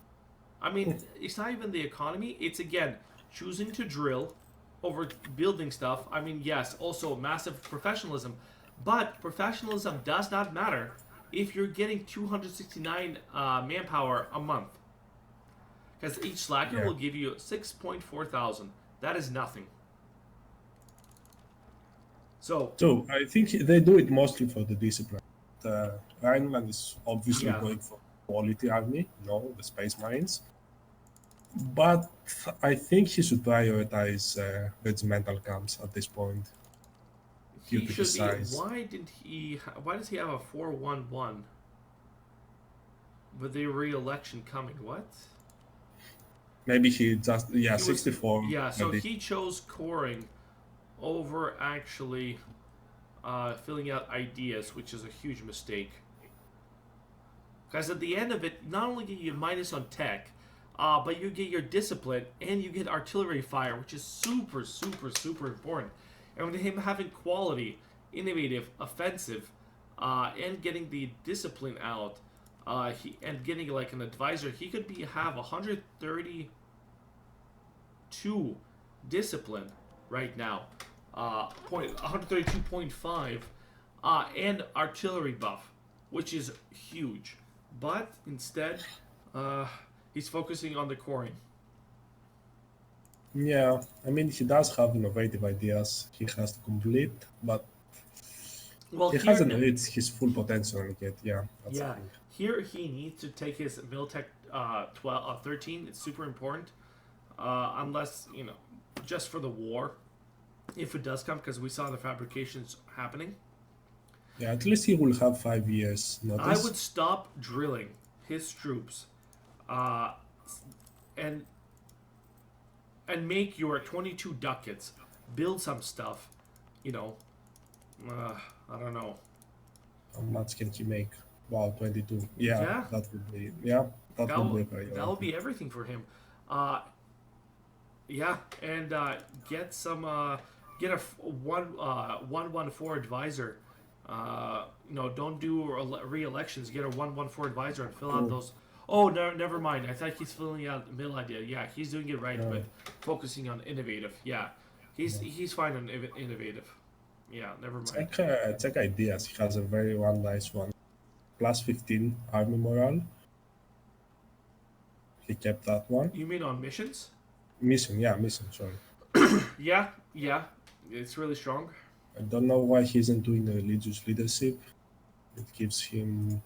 I mean, it's not even the economy. It's, again, choosing to drill over building stuff. I mean, yes, also massive professionalism. But professionalism does not matter if you're getting 269 manpower a month. Because each slacker will give you 6.4 thousand. That is nothing. So I think they do it mostly for the discipline. Rhineland is obviously going for quality army, the Space Marines. But I think he should prioritize regimental camps at this point. He should be. Why does he have a 4-1-1 with the re-election coming? What? Maybe he just 64. So he chose coring over actually filling out ideas, which is a huge mistake. Because at the end of it, not only get you minus on tech, but you get your discipline and you get artillery fire, which is super, super, super important. And with him having quality, innovative, offensive, and getting the discipline out, and getting like an advisor, he could have 132 discipline right now, 132.5, and artillery buff, which is huge. But instead, he's focusing on the coring. Yeah, I mean, he does have innovative ideas he has to complete, but he hasn't reached his full potential yet. Yeah, that's the thing. Here he needs to take his Miltech 13. It's super important, unless, just for the war, if it does come, because we saw the fabrications happening. Yeah, at least he will have 5 years I notice. would stop drilling his troops, uh, and make your 22 ducats, build some stuff, you know. I don't know. How much can he make? Wow, 22. Yeah, Yeah, that would be yeah, that would be a that will priority. be everything for him. Yeah, and get some get a 114 advisor. Don't do re-elections. Get a 114 advisor and fill out Cool. those. Oh, no, never mind. I thought he's filling out the middle idea. Yeah, he's doing it right, Yeah, but focusing on innovative. Yeah, he's fine on innovative. Yeah, never mind. check ideas. He has a very one nice one. Plus 15 army morale. He kept that one. You mean on missions? Mission, yeah, mission. Sorry. Yeah, yeah, it's really strong. I don't know why he isn't doing the religious leadership. It gives him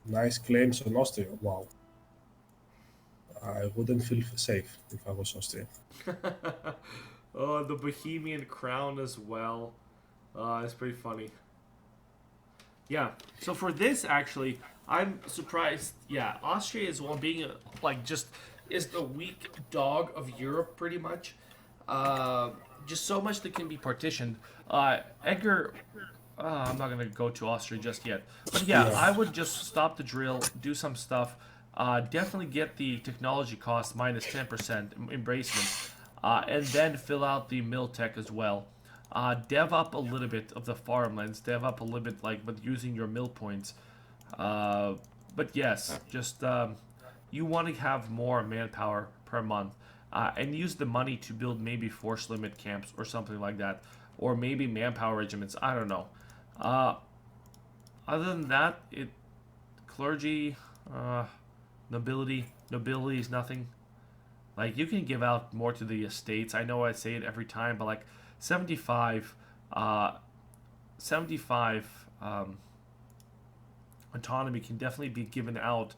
nice claims on Austria. Wow. I wouldn't feel safe if I was Austria. Oh, the Bohemian crown as well. It's pretty funny. Yeah. So for this, actually, I'm surprised. Yeah, Austria is one being is the weak dog of Europe, pretty much. Just so much that can be partitioned. Edgar, I'm not gonna go to Austria just yet, but yeah, Yeah. I would just stop the drill, do some stuff. Definitely get the technology cost minus 10% embracement, and then fill out the mill tech as well. Dev up a little bit of the farmlands, dev up a little bit but using your mill points. But yes, just you want to have more manpower per month, and use the money to build maybe force limit camps or something like that, or maybe manpower regiments. I don't know. Uh, Other than that, clergy, nobility is nothing. Like, you can give out more to the estates. I know I say it every time, but like 75, uh, 75 autonomy can definitely be given out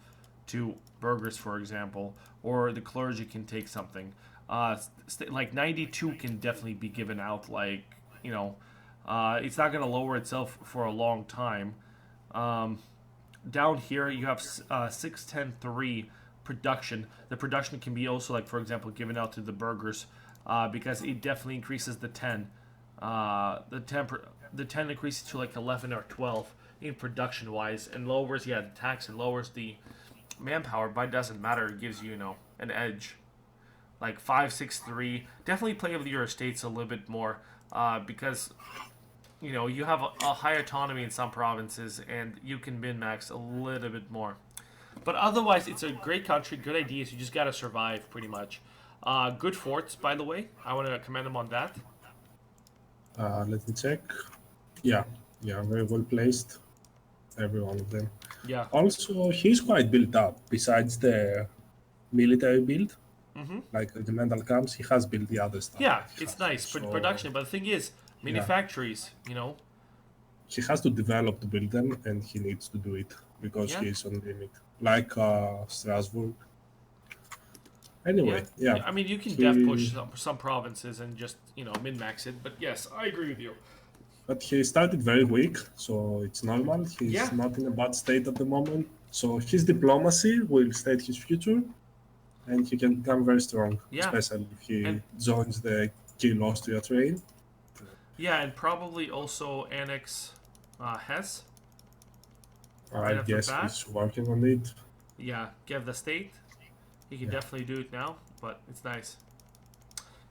to burghers, for example, or the clergy can take something. Like 92 can definitely be given out. It's not going to lower itself for a long time. Down here, you have 610.3 production. The production can be also, like, for example, given out to the burghers, because it definitely increases the 10. The 10 increases to like 11 or 12 in production wise, and lowers, the tax, and lowers the manpower, but it doesn't matter. It gives you, an edge. Like 563. Definitely play with your estates a little bit more, because you have a high autonomy in some provinces, and you can min max a little bit more. But otherwise, it's a great country, good ideas. You just gotta survive, pretty much. Good forts, by the way. I want to commend them on that. Let me check. Yeah, yeah, very well placed. Every one of them. Yeah. Also, he's quite built up. Besides the military build, like regimental camps, he has built the other stuff. Yeah, it's nice production. But the thing is, mini Yeah. factories. He has to develop to build them, and he needs to do it because Yeah. he is on limit. Like Strasbourg. Anyway, yeah. I mean, you can He- def push some provinces and just min max it. But yes, I agree with you. But he started very weak, so it's normal. He's Yeah. not in a bad state at the moment. So his diplomacy will state his future, and he can become very strong, Yeah. especially if he And- joins the Kill Austria train. Yeah, and probably also annex Hesse. I after guess that? he's working on it. Yeah, give the state. He can Yeah. definitely do it now, but it's nice.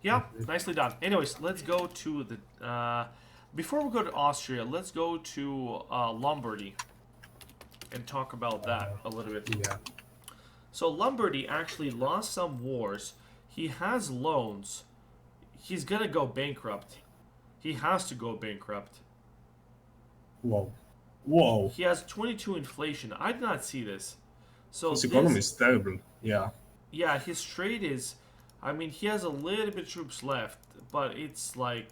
Yeah, nicely done. Anyways, let's go to the. Before we go to Austria, let's go to Lombardy and talk about that a little bit. Yeah. So Lombardy actually lost some wars. He has loans. He's gonna go bankrupt. He has to go bankrupt. Whoa. Whoa. He has 22 inflation. I did not see this. So His this, economy is terrible. Yeah. yeah, his trade is. I mean, he has a little bit of troops left, but it's like.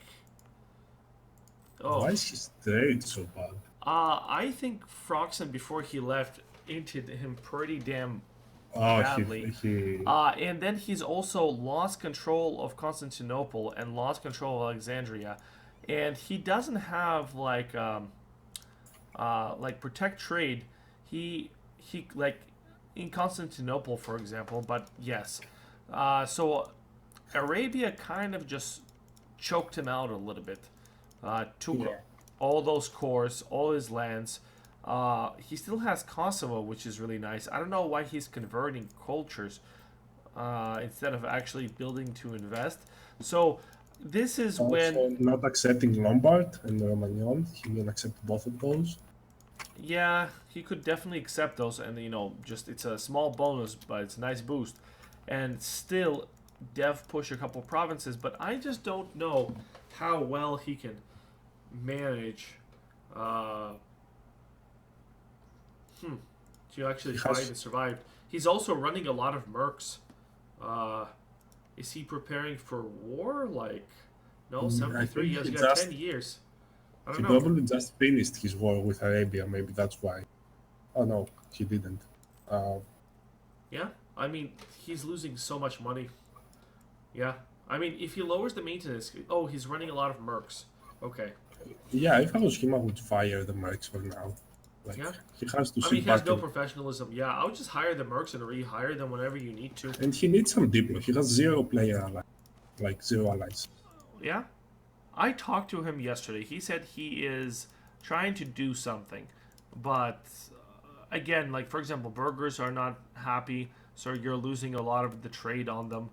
Oh, Why is his trade so bad? I think Froxen before he left hinted him pretty damn Oh, badly. he And then he's also lost control of Constantinople and lost control of Alexandria, and he doesn't have like like protect trade. He like in Constantinople, for example. But yes, so Arabia kind of just choked him out a little bit. Took all those cores, all his lands. He still has Kosovo, which is really nice. I don't know why he's converting cultures instead of actually building to invest. So this is Also, when not accepting Lombard and Romagnon. He will accept both of those. yeah, he could definitely accept those, and just it's a small bonus, but it's a nice boost, and still dev push a couple provinces. But I just don't know how well he can manage to actually fight and survive. He's also running a lot of mercs. Is he preparing for war? Like, no, 73. He has got 10 years. I don't He know. probably just finished his war with Arabia. Maybe that's why. Oh no, he didn't. Yeah, I mean, he's losing so much money. Yeah, I mean, if he lowers the maintenance, oh, he's running a lot of mercs. Okay. Yeah, if I was him, I would fire the mercs for now. Like, Yeah. he has to I sit mean, he has back no and, professionalism. Yeah, I would just hire the mercs and rehire them whenever you need to. and he needs some diplo. He has 0 player allies, like 0 allies. Yeah. I talked to him yesterday. He said he is trying to do something, but again, like for example, burgers are not happy, so you're losing a lot of the trade on them.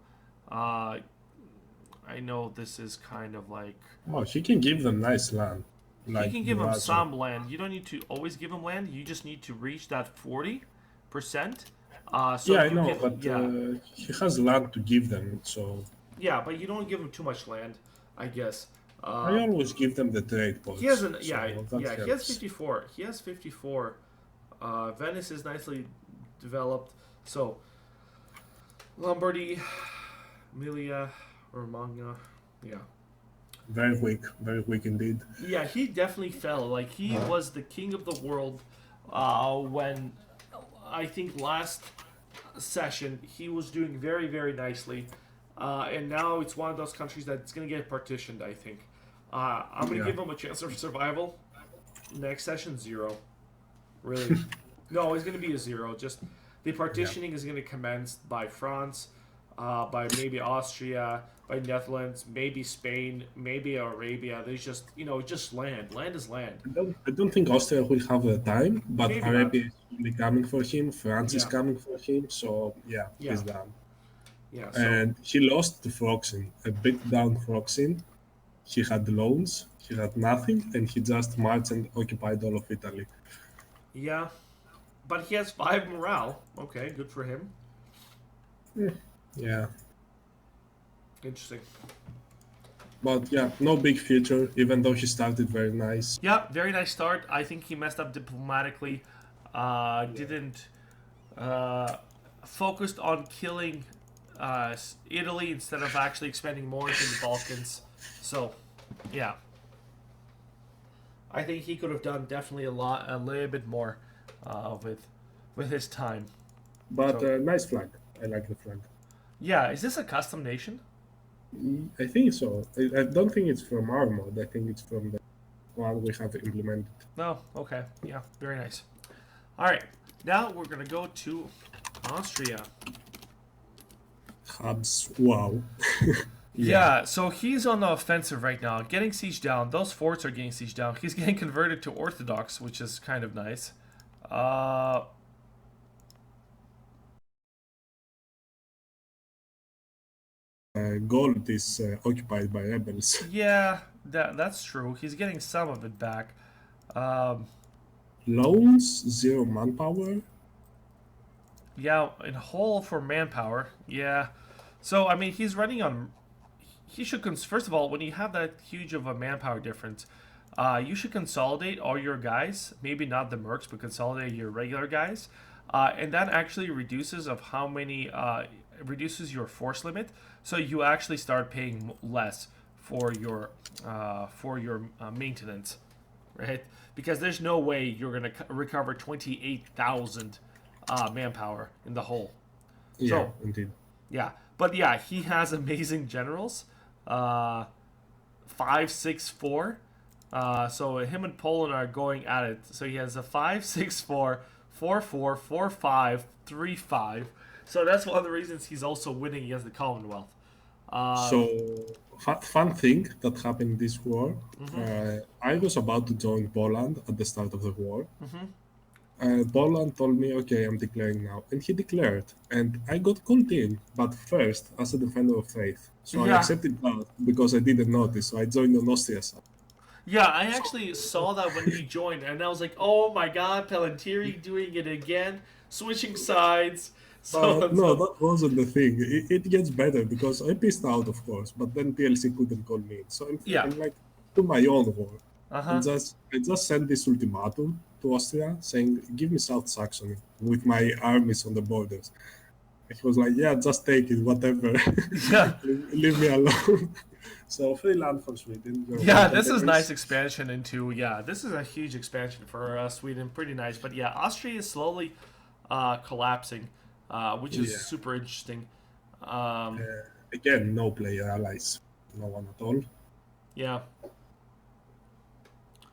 I know this is kind of like Oh, he can give them nice land. you can give him some land. You don't need to always give him land. You just need to reach that 40%. So yeah, I you know, can, but yeah, he has land to give them, so yeah, but you don't give him too much land, I guess. I always give them the trade points. He has an so that He has helps. 54. He has 54. Venice is nicely developed. So Lombardy, Emilia, Romagna, yeah. Very weak indeed. Yeah, he definitely fell. Like he was the king of the world when I think last session he was doing very nicely, and now it's one of those countries that's gonna get partitioned. I think. I'm gonna give him a chance of survival. Next session 0. Really? No, it's gonna be a 0. Just the partitioning is gonna commence by France, by maybe Austria, by Netherlands, maybe Spain, maybe Arabia. There's just land. Land is land. I don't think Austria will have the time, but Maybe Arabia is really coming for him. France is Yeah. coming for him, so Yeah. he's done. Yeah. So And he lost to Froxin, a bit down Froxin. He had loans, he had nothing, and he just marched and occupied all of Italy. yeah, but he has 5 morale. Okay, good for him. Yeah, Interesting. but yeah, no big future, even though he started very nice. Yeah, very nice start. I think he messed up diplomatically. Didn't focused on killing Italy instead of actually expanding more into the Balkans. So, yeah, I think he could have done definitely a little bit more with his time. But So- nice flag. I like the flag. Yeah, is this a custom nation? I think so. I don't think it's from our mod. I think it's from the one we have implemented. No. Okay. Yeah. Very nice. All right. Now we're gonna go to Austria. Hubs. Wow. Yeah, so he's on the offensive right now, getting sieged down. Those forts are getting sieged down. He's getting converted to Orthodox, which is kind of nice. Gold is occupied by rebels. Yeah, that's true. He's getting some of it back. Loans, 0 manpower. Yeah, in whole for manpower. Yeah. So, I mean, he's running on... He should... First of all, when you have that huge of a manpower difference, you should consolidate all your guys. Maybe not the mercs, but consolidate your regular guys. And that actually reduces of how many... reduces your force limit. So you actually start paying less for your maintenance. Right? Because there's no way you're going to recover 28,000 manpower in the whole. Yeah, So, indeed. yeah, but yeah, he has amazing generals. 5, 6, 4. So him and Poland are going at it. So he has a 5-6-4, 4-4, 4-5, 3-5. So that's one of the reasons he's also winning against the Commonwealth. So, fun thing that happened this war. I was about to join Poland at the start of the war. Poland told me, okay, I'm declaring now. And he declared. And I got called in, but first, as a defender of faith. So I accepted that because I didn't notice. So I joined on Austria's side. Yeah, I actually saw that when he joined, and I was like, oh my god, Palantiri doing it again, switching sides. So, no, that wasn't the thing. It gets better because I pissed out, of course, but then PLC couldn't call me in. So I'm like, to my own war. And I just sent this ultimatum to Austria saying, give me South Saxony with my armies on the borders. And he was like, yeah, just take it, whatever. Yeah. Leave me alone. So free land for Sweden. Yeah, this is nice expansion into, this is a huge expansion for Sweden. Pretty nice. But yeah, Austria is slowly collapsing, which is super interesting. Again, no player allies. No one at all. Yeah.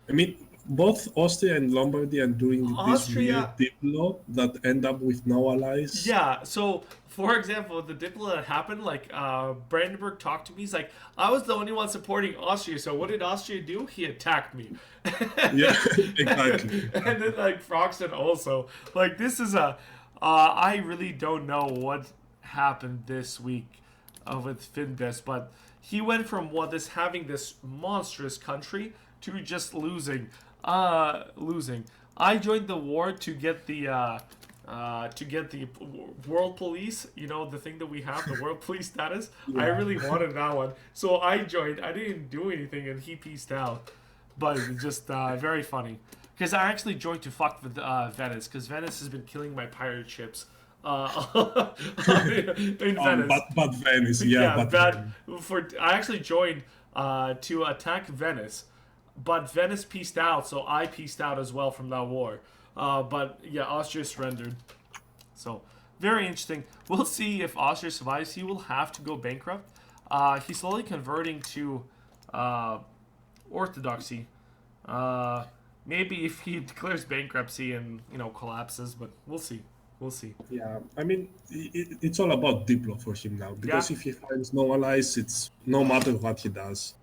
I mean, both Austria and Lombardy are doing this weird diplo that end up with no allies. Yeah, so for example, the diplo that happened, like Brandenburg talked to me. He's like, I was the only one supporting Austria. So what did Austria do? He attacked me. Yeah, exactly. And then like Froxton also. Like this is I really don't know what happened this week with Finbest, but he went from having this monstrous country to just losing. I joined the war to get the world police, the thing that we have, the world police status. Yeah. I really wanted that one, so I joined. I didn't do anything, and he pieced out. But it was just very funny because I actually joined to fuck with Venice because Venice has been killing my pirate ships. In Venice, but Venice, yeah, I actually joined to attack Venice. But Venice pieced out, so I pieced out as well from that war. But yeah, Austria surrendered. So, very interesting. We'll see if Austria survives. He will have to go bankrupt. He's slowly converting to Orthodoxy. Maybe if he declares bankruptcy and, collapses, but we'll see. We'll see. Yeah, I mean, it's all about diplo for him now. Because if he finds no allies, it's no matter what he does.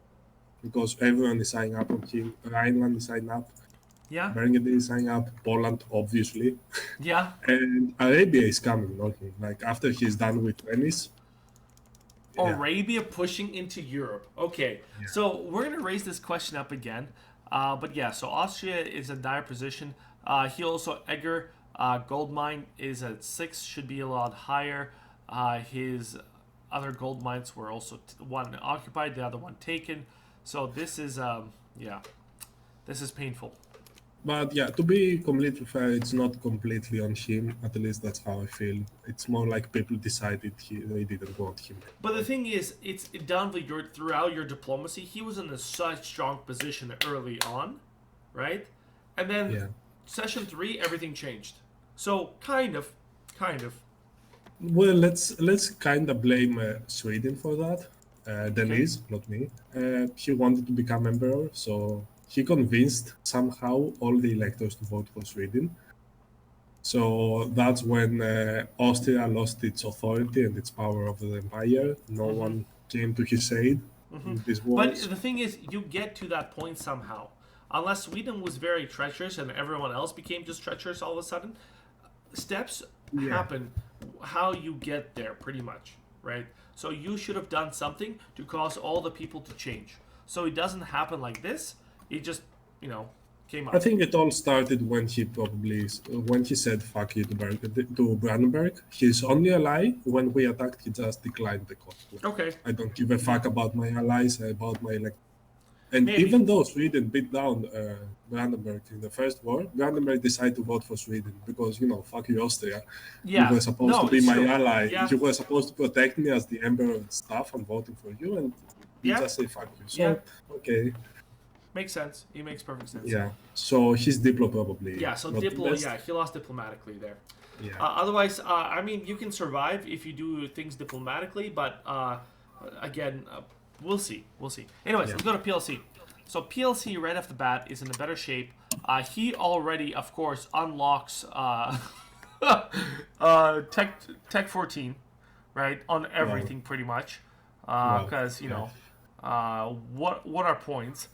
Because everyone is signing up on him. Rhineland is signing up. Yeah. Burgundy is signing up. Poland, obviously. Yeah. And Arabia is coming, knocking. Like, after he's done with Venice. Arabia pushing into Europe. Okay. Yeah. So, we're going to raise this question up again. But yeah, so Austria is in dire position. He also, Egger, gold mine is at 6, should be a lot higher. His other gold mines were also one occupied, the other one taken. So this is, this is painful. But yeah, to be completely fair, it's not completely on him. At least that's how I feel. It's more like people decided they didn't want him. But the thing is, it's done throughout your diplomacy. He was in such strong position early on, right? And then session 3, everything changed. So kind of. Well, let's kind of blame Sweden for that. Denise, not me. He wanted to become emperor, so he convinced somehow all the electors to vote for Sweden. So that's when Austria lost its authority and its power over the empire. No one came to his aid in this war. But the thing is, you get to that point somehow. Unless Sweden was very treacherous and everyone else became just treacherous all of a sudden, steps happen how you get there, pretty much, right? So you should have done something to cause all the people to change. So it doesn't happen like this. It just, came up. I think it all started when he said fuck you to Brandenburg. His only ally, when we attacked, he just declined the call. Okay. I don't give a fuck about my allies, about my And even though Sweden beat down Brandenburg in the first war, Brandenburg decided to vote for Sweden because, fuck you, Austria. Yeah. You were supposed to be my ally. Yeah. You were supposed to protect me as the emperor and stuff. I'm voting for you, and you just say fuck you. So, okay. Makes sense. It makes perfect sense. Yeah. So his diplo probably. Yeah. So diplo. Yeah, he lost diplomatically there. Yeah. Otherwise, I mean, you can survive if you do things diplomatically, but again. We'll see. Anyways, let's go to PLC. So PLC right off the bat is in a better shape. He already, of course, unlocks Tech 14, right, on everything pretty much. Because what are points?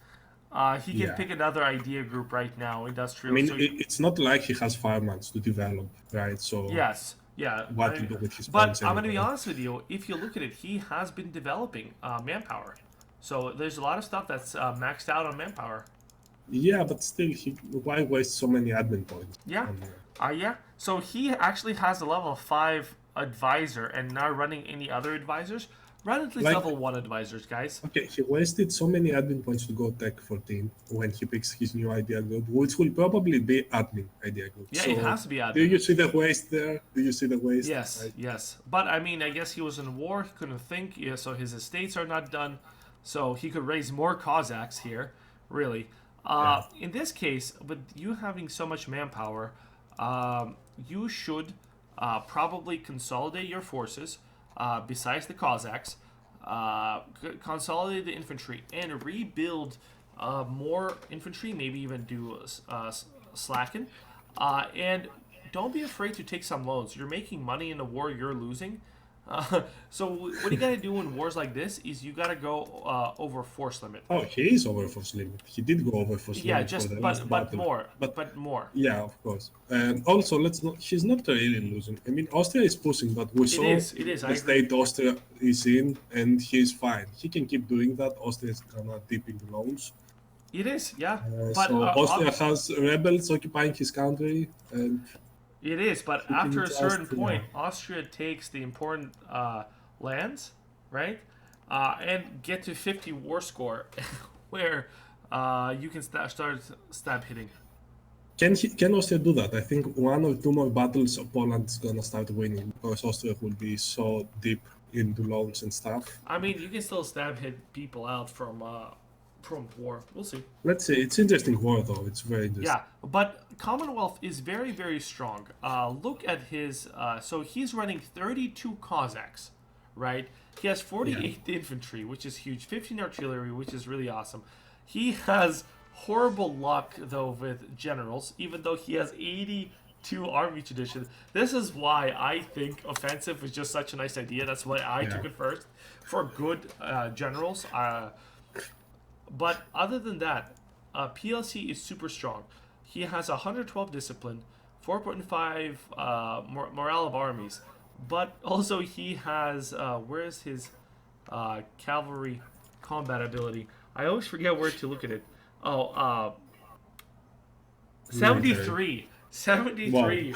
He can pick another idea group right now, industrial. I mean, it's not like he has 5 months to develop, right? So yes, yeah. What to do with his but points I'm going to anyway. be honest with you. If you look at it, he has been developing manpower. So there's a lot of stuff that's maxed out on manpower. Yeah, but still, why waste so many admin points? Yeah, yeah. So he actually has a level 5 advisor and not running any other advisors. Run at least level 1 advisors, guys. Okay, he wasted so many admin points to go Tech 14 when he picks his new idea group, which will probably be admin idea group. Yeah, so it has to be admin. Do you see the waste there? Do you see the waste? Yes, right? Yes. But, I mean, I guess he was in war. He couldn't think. Yeah, so his estates are not done. So he could raise more Cossacks here, really. In this case, with you having so much manpower, you should probably consolidate your forces, besides the Cossacks, consolidate the infantry, and rebuild more infantry, maybe even do slacken. And don't be afraid to take some loans. You're making money in a war you're losing. So what you gotta do in wars like this is you gotta go over force limit. Oh, he is over force limit. He did go over force limit. Yeah, just but more. But more. Yeah, of course. And also, let's not. She's not really losing. I mean, Austria is pushing, but we saw the state Austria is in, and he's fine. He can keep doing that. Austria is gonna dip into loans. It is, yeah. But so Austria has rebels occupying his country, and. It is, but after a certain point, Austria takes the important lands, right? And get to 50 war score, where you can start stab hitting. Can Austria do that? I think 1 or 2 more battles Poland is gonna start winning because Austria will be so deep into loans and stuff. I mean, you can still stab hit people out from war. We'll see. Let's see. It's interesting war though. It's very interesting. Yeah, but Commonwealth is very, very strong. Look at his. So he's running 32 Cossacks, right? He has 48 infantry, which is huge. 15 artillery, which is really awesome. He has horrible luck though with generals, even though he has 82 army tradition. This is why I think offensive was just such a nice idea. That's why I took it first for good generals. But other than that, PLC is super strong. He has 112 discipline, 4.5 morale of armies, but also he has where's his cavalry combat ability? I always forget where to look at it. 73. 73.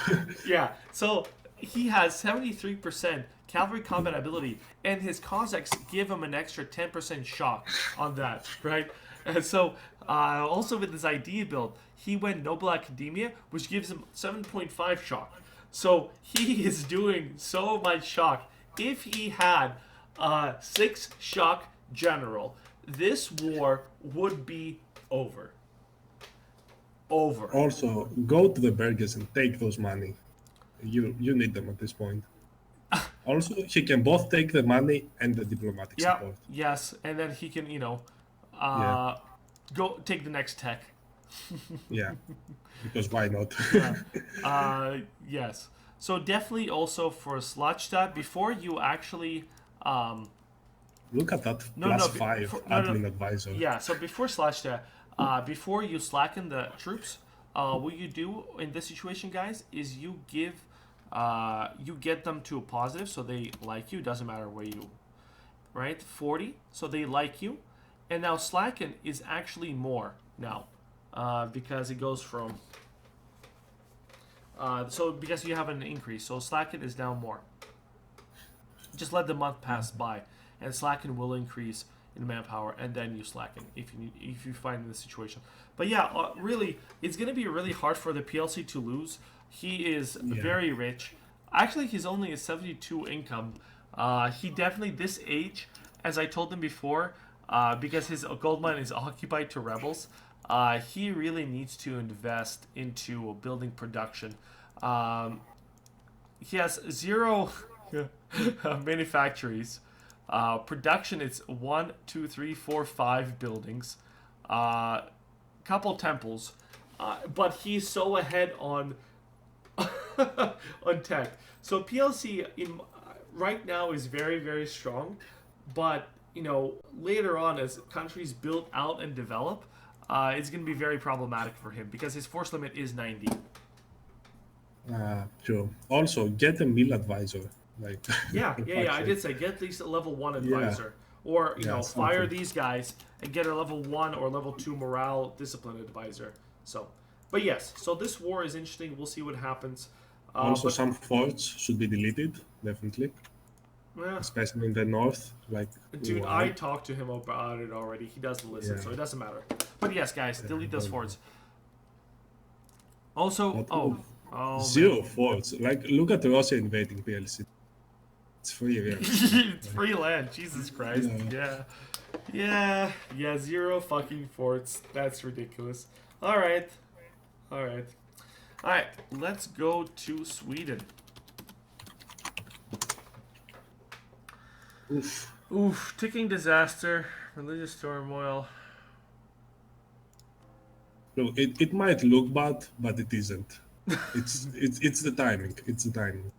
Yeah. So he has 73% cavalry combat ability, and his Cossacks give him an extra 10% shock on that, right? And so, also with his idea build, he went Noble Academia, which gives him 7.5 shock. So he is doing so much shock. If he had 6 shock general, this war would be over. Also, go to the burghers and take those money. You need them at this point. Also, he can both take the money and the diplomatic support. Yes, and then he can, go take the next tech. Yeah, because why not? Yes. So definitely also for Slotstadt, before you actually... Look at that +5 admin advisor. Yeah, so before Slotstadt, before you slacken the troops, what you do in this situation, guys, is you give... you get them to a positive, so they like you. Doesn't matter where you, right? 40, so they like you, and now slacken is actually more now, because it goes from. So because you have an increase, so slacken is now more. Just let the month pass by, and slacken will increase in manpower, and then you slacken if you find in the situation. But yeah, really, it's gonna be really hard for the PLC to lose. He is very rich. Actually, he's only a 72 income. He definitely, this age, as I told him before, because his gold mine is occupied to rebels, he really needs to invest into building production. He has 0 manufactories. Production, it's 1, 2, 3, 4, 5 buildings. couple temples, but he's so ahead on on tech. So PLC right now is very, very strong, but later on as countries build out and develop, it's going to be very problematic for him because his force limit is 90. True. Also, get a mill advisor. Like Yeah. I did say get at least a level 1 advisor, or fire these guys and get a level 1 or level 2 morale discipline advisor. So, but yes, so this war is interesting. We'll see what happens. Also, some forts should be deleted, definitely. Yeah. Especially in the north. Dude, I talked to him about it already. He doesn't listen, so it doesn't matter. But yes, guys, delete those forts. Also, zero forts. Look at Russia invading PLC. It's free land. It's free land. Jesus Christ. Yeah. Zero fucking forts. That's ridiculous. All right. Let's go to Sweden. Oof. Ticking disaster. Religious turmoil. No, it might look bad, but it isn't. It's the timing. It's the timing.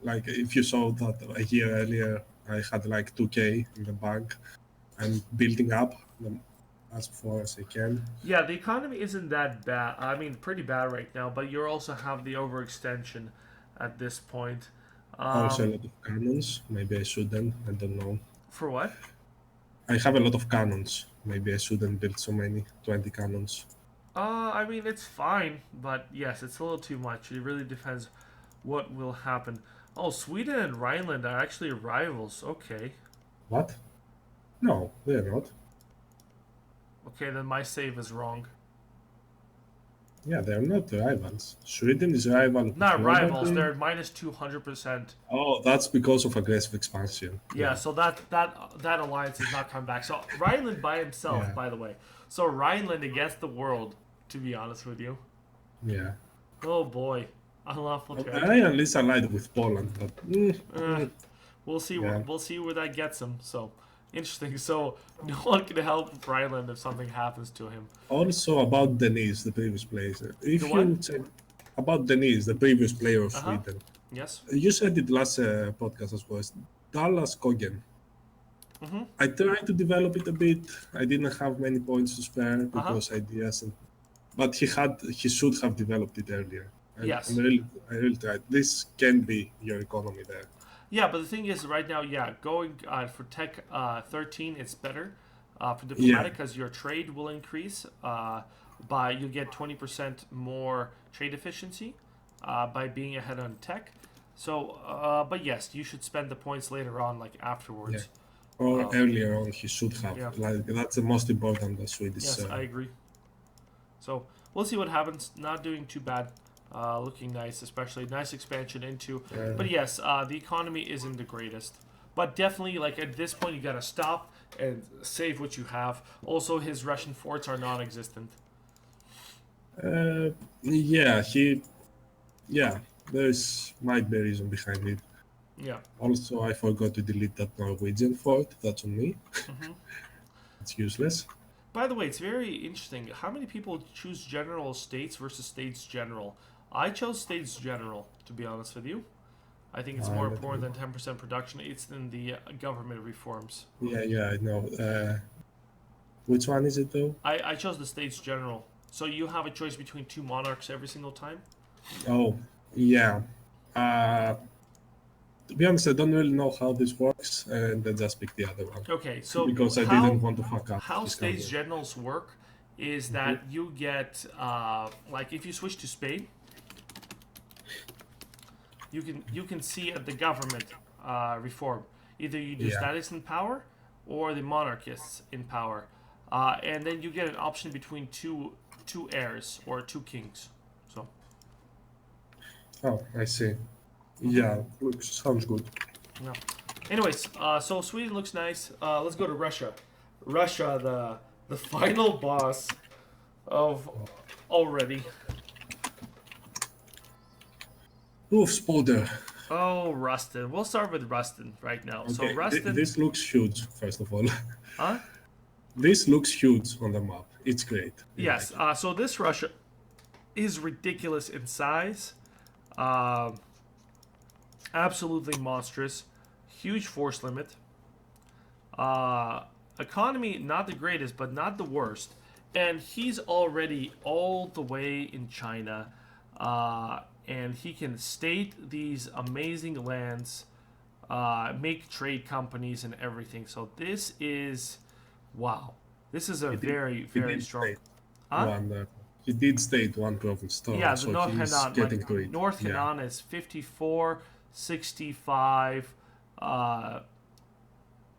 Like if you saw that a year earlier, I had like 2K in the bank. I'm building up as far as I can. Yeah, the economy isn't that bad. I mean, pretty bad right now, but you also have the overextension at this point. Also a lot of cannons. Maybe I shouldn't. I don't know. For what? I have a lot of cannons. Maybe I shouldn't build so many. 20 cannons. I mean, it's fine, but yes, it's a little too much. It really depends what will happen. Oh, Sweden and Rhineland are actually rivals. Okay. What? No, they're not. Okay, then my save is wrong. Yeah, they're not rivals. Sweden is rival. Not rivals. They're minus 200%. Oh, that's because of aggressive expansion. Yeah, so that alliance has not come back. So Rhineland by himself, by the way. So Rhineland against the world, to be honest with you. Yeah. Oh boy, unlawful trade. I at least allied with Poland, but we'll see. We'll see where that gets him. So interesting. So no one can help Rhineland if something happens to him. Also about Denise, the previous player. If you said about Denise, the previous player of Sweden. Yes. You said it last podcast as well. Dallas Kogen. Mm-hmm. I tried to develop it a bit. I didn't have many points to spare because ideas, but he should have developed it earlier. Yes. I really tried. This can be your economy there. Yeah, but the thing is, right now, going for Tech 13, it's better for diplomatic because your trade will increase you get 20% more trade efficiency by being ahead on Tech. So, but yes, you should spend the points later on, like afterwards. Yeah. Or earlier on, he should have. Yeah. That's the most important. The Swedish. Yes, I agree. So we'll see what happens. Not doing too bad. Looking nice, especially nice expansion into. But yes, the economy isn't the greatest. But definitely, like at this point, you gotta stop and save what you have. Also, his Russian forts are non-existent. There's might be a reason behind it. Yeah. Also, I forgot to delete that Norwegian fort. That's on me. Mm-hmm. It's useless. By the way, it's very interesting. How many people choose general states versus states general? I chose states general, to be honest with you. I think it's more important than 10% production. It's in the government reforms. Yeah, I know. Which one is it, though? I chose the states general. So you have a choice between two monarchs every single time? Oh, yeah. To be honest, I don't really know how this works, and then just pick the other one. Okay, so because I didn't want to fuck up. How states generals work is that you get, like if you switch to Spain, you can see at the government reform. Either you do statics in power or the monarchists in power. And then you get an option between two heirs or two kings. So. Oh, I see. Yeah, sounds good. No. Anyways, so Sweden looks nice. Let's go to Russia. Russia, the final boss of already. Oof, Spolder. Oh, Rustin. We'll start with Rustin right now. Okay, So Rustin. This looks huge, first of all. Huh? This looks huge on the map. It's great. Yes. So this Russia is ridiculous in size. Absolutely monstrous. Huge force limit. Economy, not the greatest, but not the worst. And he's already all the way in China. And he can state these amazing lands, make trade companies and everything. So this is, wow. This is a very strong. He did state one province store, Yeah, the so North he's Henan. getting to it. North Henan is 54, 65,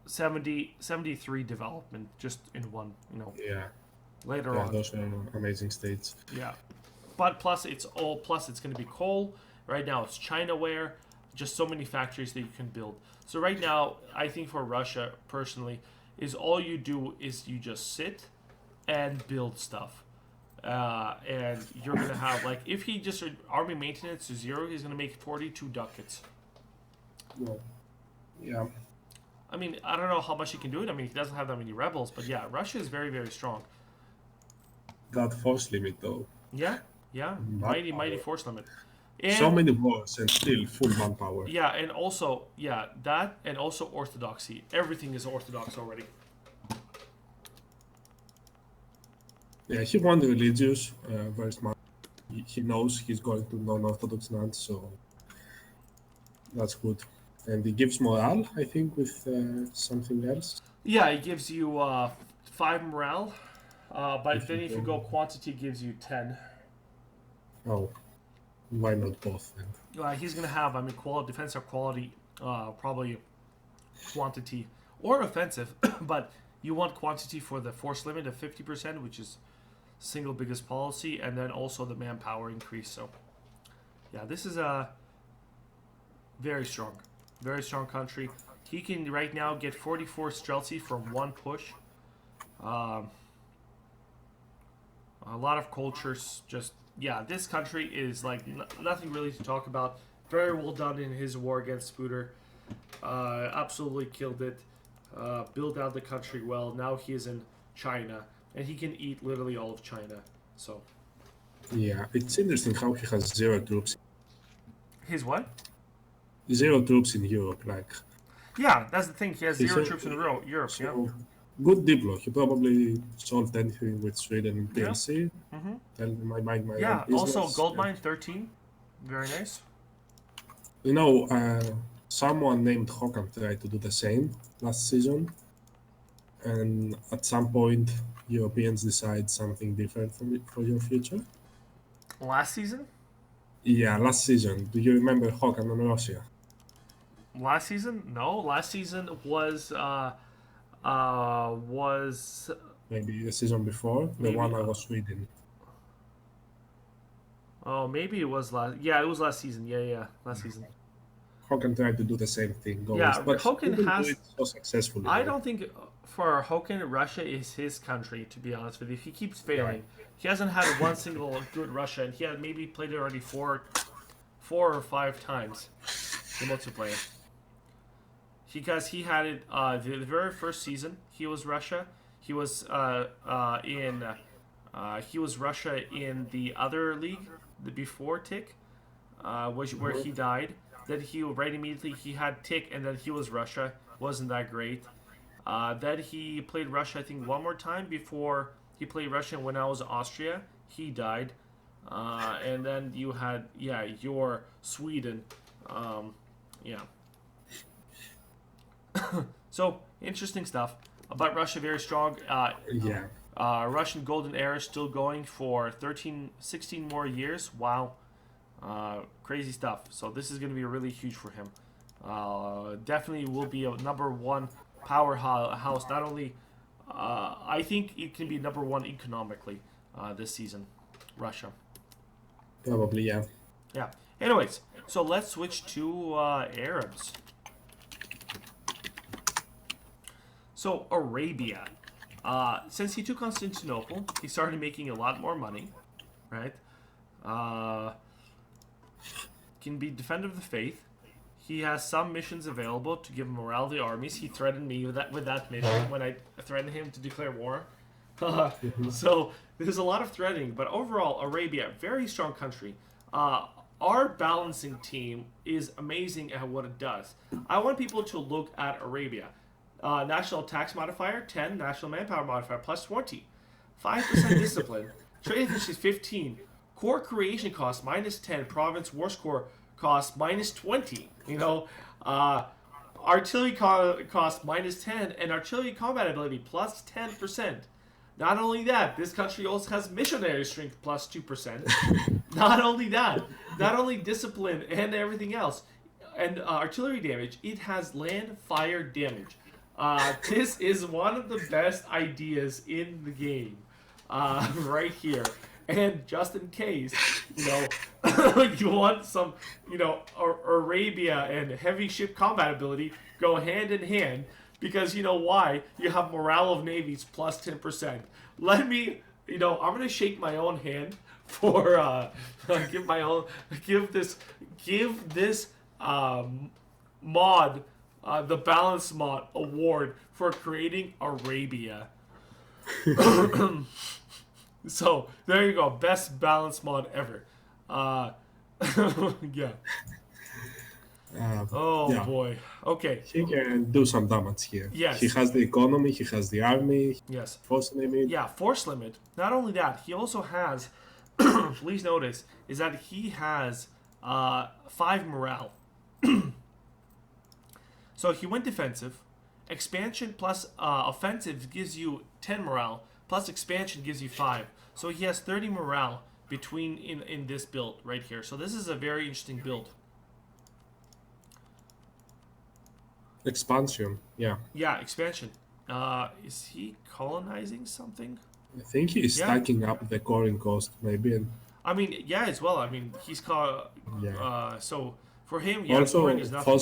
70, 73 development just in one, later on. Those are amazing states. Yeah. But plus it's going to be coal. Right now it's Chinaware, just so many factories that you can build. So right now, I think for Russia personally, is all you do is you just sit and build stuff. And you're going to have, like, if he just army maintenance to 0, he's going to make 42 ducats. Well, yeah. I mean, I don't know how much he can do it. I mean, he doesn't have that many rebels, but yeah, Russia is very, very strong. That force limit, though. Yeah. Mighty force limit. And, so many wars and still full manpower. Yeah, and also, that and also orthodoxy. Everything is orthodox already. Yeah, he won the religious very smart. He knows he's going to non-orthodox lands, so that's good. And he gives morale, I think, with something else. Yeah, it gives you 5 morale, but then if you go quantity, it gives you 10. Oh, why not both then? He's going to have, quality, defense or quality, probably quantity or offensive, but you want quantity for the force limit of 50%, which is single biggest policy, and then also the manpower increase. So, yeah, this is a very strong country. He can right now get 44 Streltsy from one push. A lot of cultures just, this country is like nothing really to talk about. Very well done in his war against Spooter. Absolutely killed it. Built out the country well. Now he is in China, and he can eat literally all of China. So, yeah, it's interesting how he has 0 troops. His what? 0 troops in Europe, like. Yeah, that's the thing. He has 0 troops in Europe. So, yeah. Good diplo. He probably solved anything with Sweden and PLC. Yeah. Mm-hmm. Tell my yeah. business. Also, gold mine 13. Very nice. Someone named Håkan tried to do the same last season, and at some point, Europeans decide something different for your future. Last season? Yeah, last season. Do you remember Håkan and Russia? Last season? No, last season was maybe the season before. The one I was Sweden. Oh, maybe it was last. Yeah, it was last season. Yeah, last season. Håkan tried to do the same thing. But Håkan has do it so successfully. I don't think for Håkan, Russia is his country. To be honest with you, he keeps failing. He hasn't had one single good Russia, and he had maybe played it already 4 or 5 times the multiplayer. Because he had it the very first season. He was Russia. He was Russia in the other league, the before TIC, where he died. Then he right immediately he had TIC, and then he was Russia. Wasn't that great? Then he played Russia, I think, one more time before he played Russia when I was Austria. He died. And then you had your Sweden. So interesting stuff. But Russia very strong. Russian golden era is still going for 16 more years. Wow. Crazy stuff. So this is going to be really huge for him. Definitely will be a #1 powerhouse. Not only, I think it can be #1 economically this season. Russia. Probably, yeah. Yeah. Anyways, so let's switch to Arabs. So Arabia. Since he took Constantinople, he started making a lot more money, right? Can be defender of the faith. he has some missions available to give morale to the armies. He threatened me with that mission when I threatened him to declare war. So there's a lot of threatening, but overall, Arabia, very strong country. Our balancing team is amazing at what it does. I want people to look at Arabia. National tax modifier 10, national manpower modifier plus 20, 5% discipline, trade efficiency 15, core creation cost minus 10, province war score cost minus 20. Artillery cost minus 10, and artillery combat ability plus 10%. Not only that, this country also has missionary strength plus 2%. Not only that, not only discipline and everything else, and artillery damage, it has land fire damage. This is one of the best ideas in the game, right here. And just in case, you want some, Arabia and heavy ship combat ability go hand in hand. Because you know why? You have morale of navies plus 10%. Let me, I'm gonna shake my own hand for give this mod the balance mod award for creating Arabia. So there you go, best balance mod ever. Yeah. Boy. Okay. He can do some damage here. Yes. He has the economy, he has the army. Yes. Force limit. Yeah, force limit. Not only that, he also has, please notice, is that he has 5 morale. So he went defensive. Expansion plus offensive gives you 10 morale. Plus expansion gives you 5. So he has 30 morale between in this build right here. So this is a very interesting build. Expansion, yeah. Yeah, expansion. Is he colonizing something? I think he's stacking up the coring cost, maybe. I mean, yeah, as well. I mean, he's called. So for him, yeah, also coring is nothing.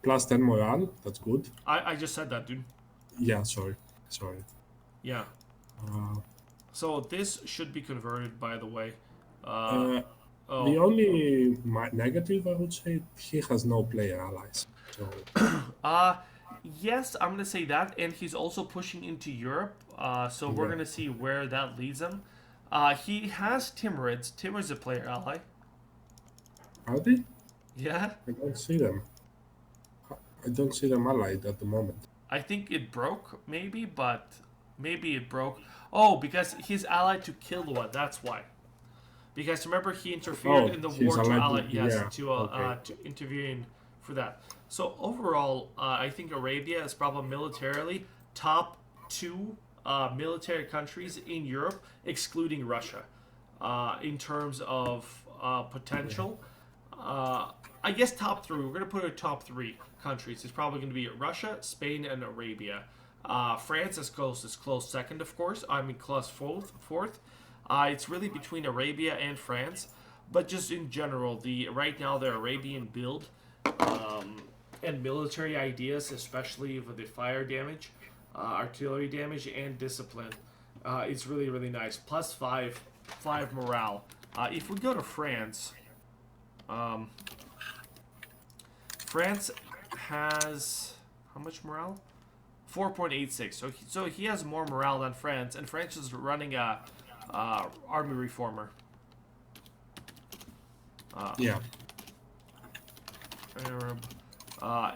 Plus 10 morale. That's good. I just said that, dude. Yeah, sorry. Yeah. So this should be converted, by the way. The only negative, I would say, he has no player allies. So. Yes, I'm gonna say that, and he's also pushing into Europe. So we're gonna see where that leads him. He has Timurids. Timurids a player ally. Are they? Yeah. I don't see them. I don't see them allied at the moment. I think it broke, maybe, but maybe it broke. Oh, because he's allied to Kilwa. That's why. Because remember, he interfered in the war to ally. To intervene for that. So overall, I think Arabia is probably militarily top 2 military countries in Europe, excluding Russia, in terms of potential. I guess top 3. We're going to put it top 3 countries. It's probably going to be Russia, Spain, and Arabia. France is close second, of course. I mean, close fourth. It's really between Arabia and France. But just in general, right now the Arabian build and military ideas, especially with the fire damage, artillery damage, and discipline, it's really, really nice. Plus 5 morale. If we go to France, France has how much morale? 4.86. So he has more morale than France, and France is running a army reformer. Arab,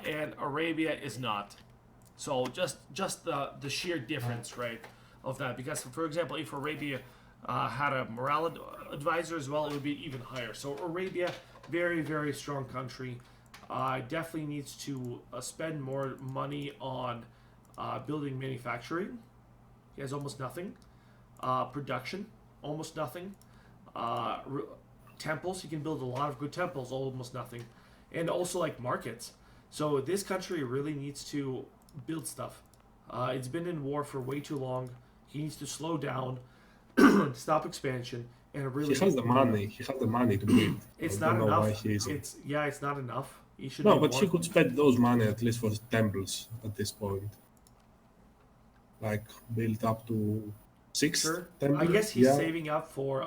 and Arabia is not. So just the sheer difference, right, of that. Because for example, if Arabia had a morale advisor as well, it would be even higher. So Arabia, very, very strong country. Definitely needs to spend more money on building manufacturing. He has almost nothing. Production, almost nothing. Temples, he can build a lot of good temples, almost nothing. And also like markets. So this country really needs to build stuff. It's been in war for way too long. He needs to slow down, stop expansion, and really. He has the money. He has the money to build. It's not enough. It's not enough. He should. No, but he could spend those money at least for temples at this point. Like build up to 6 sure. temples. I guess he's saving up for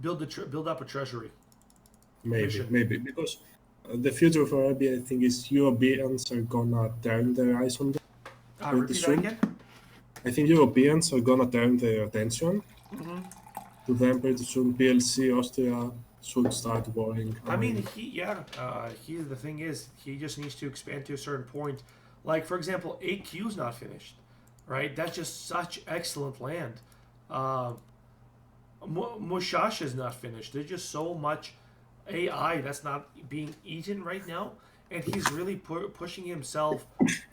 build up a treasury. Maybe because the future for Arabia, I think, is Europeans are gonna turn their eyes on them pretty Repeat that soon. again. I think Europeans are gonna turn their attention Mm-hmm. to them pretty soon. PLC, Austria should start worrying. I mean, the thing is, he just needs to expand to a certain point. Like, for example, AQ's not finished, right? That's just such excellent land. Uh, Mushasha is not finished. There's just so much AI that's not being eaten right now, and he's really pushing himself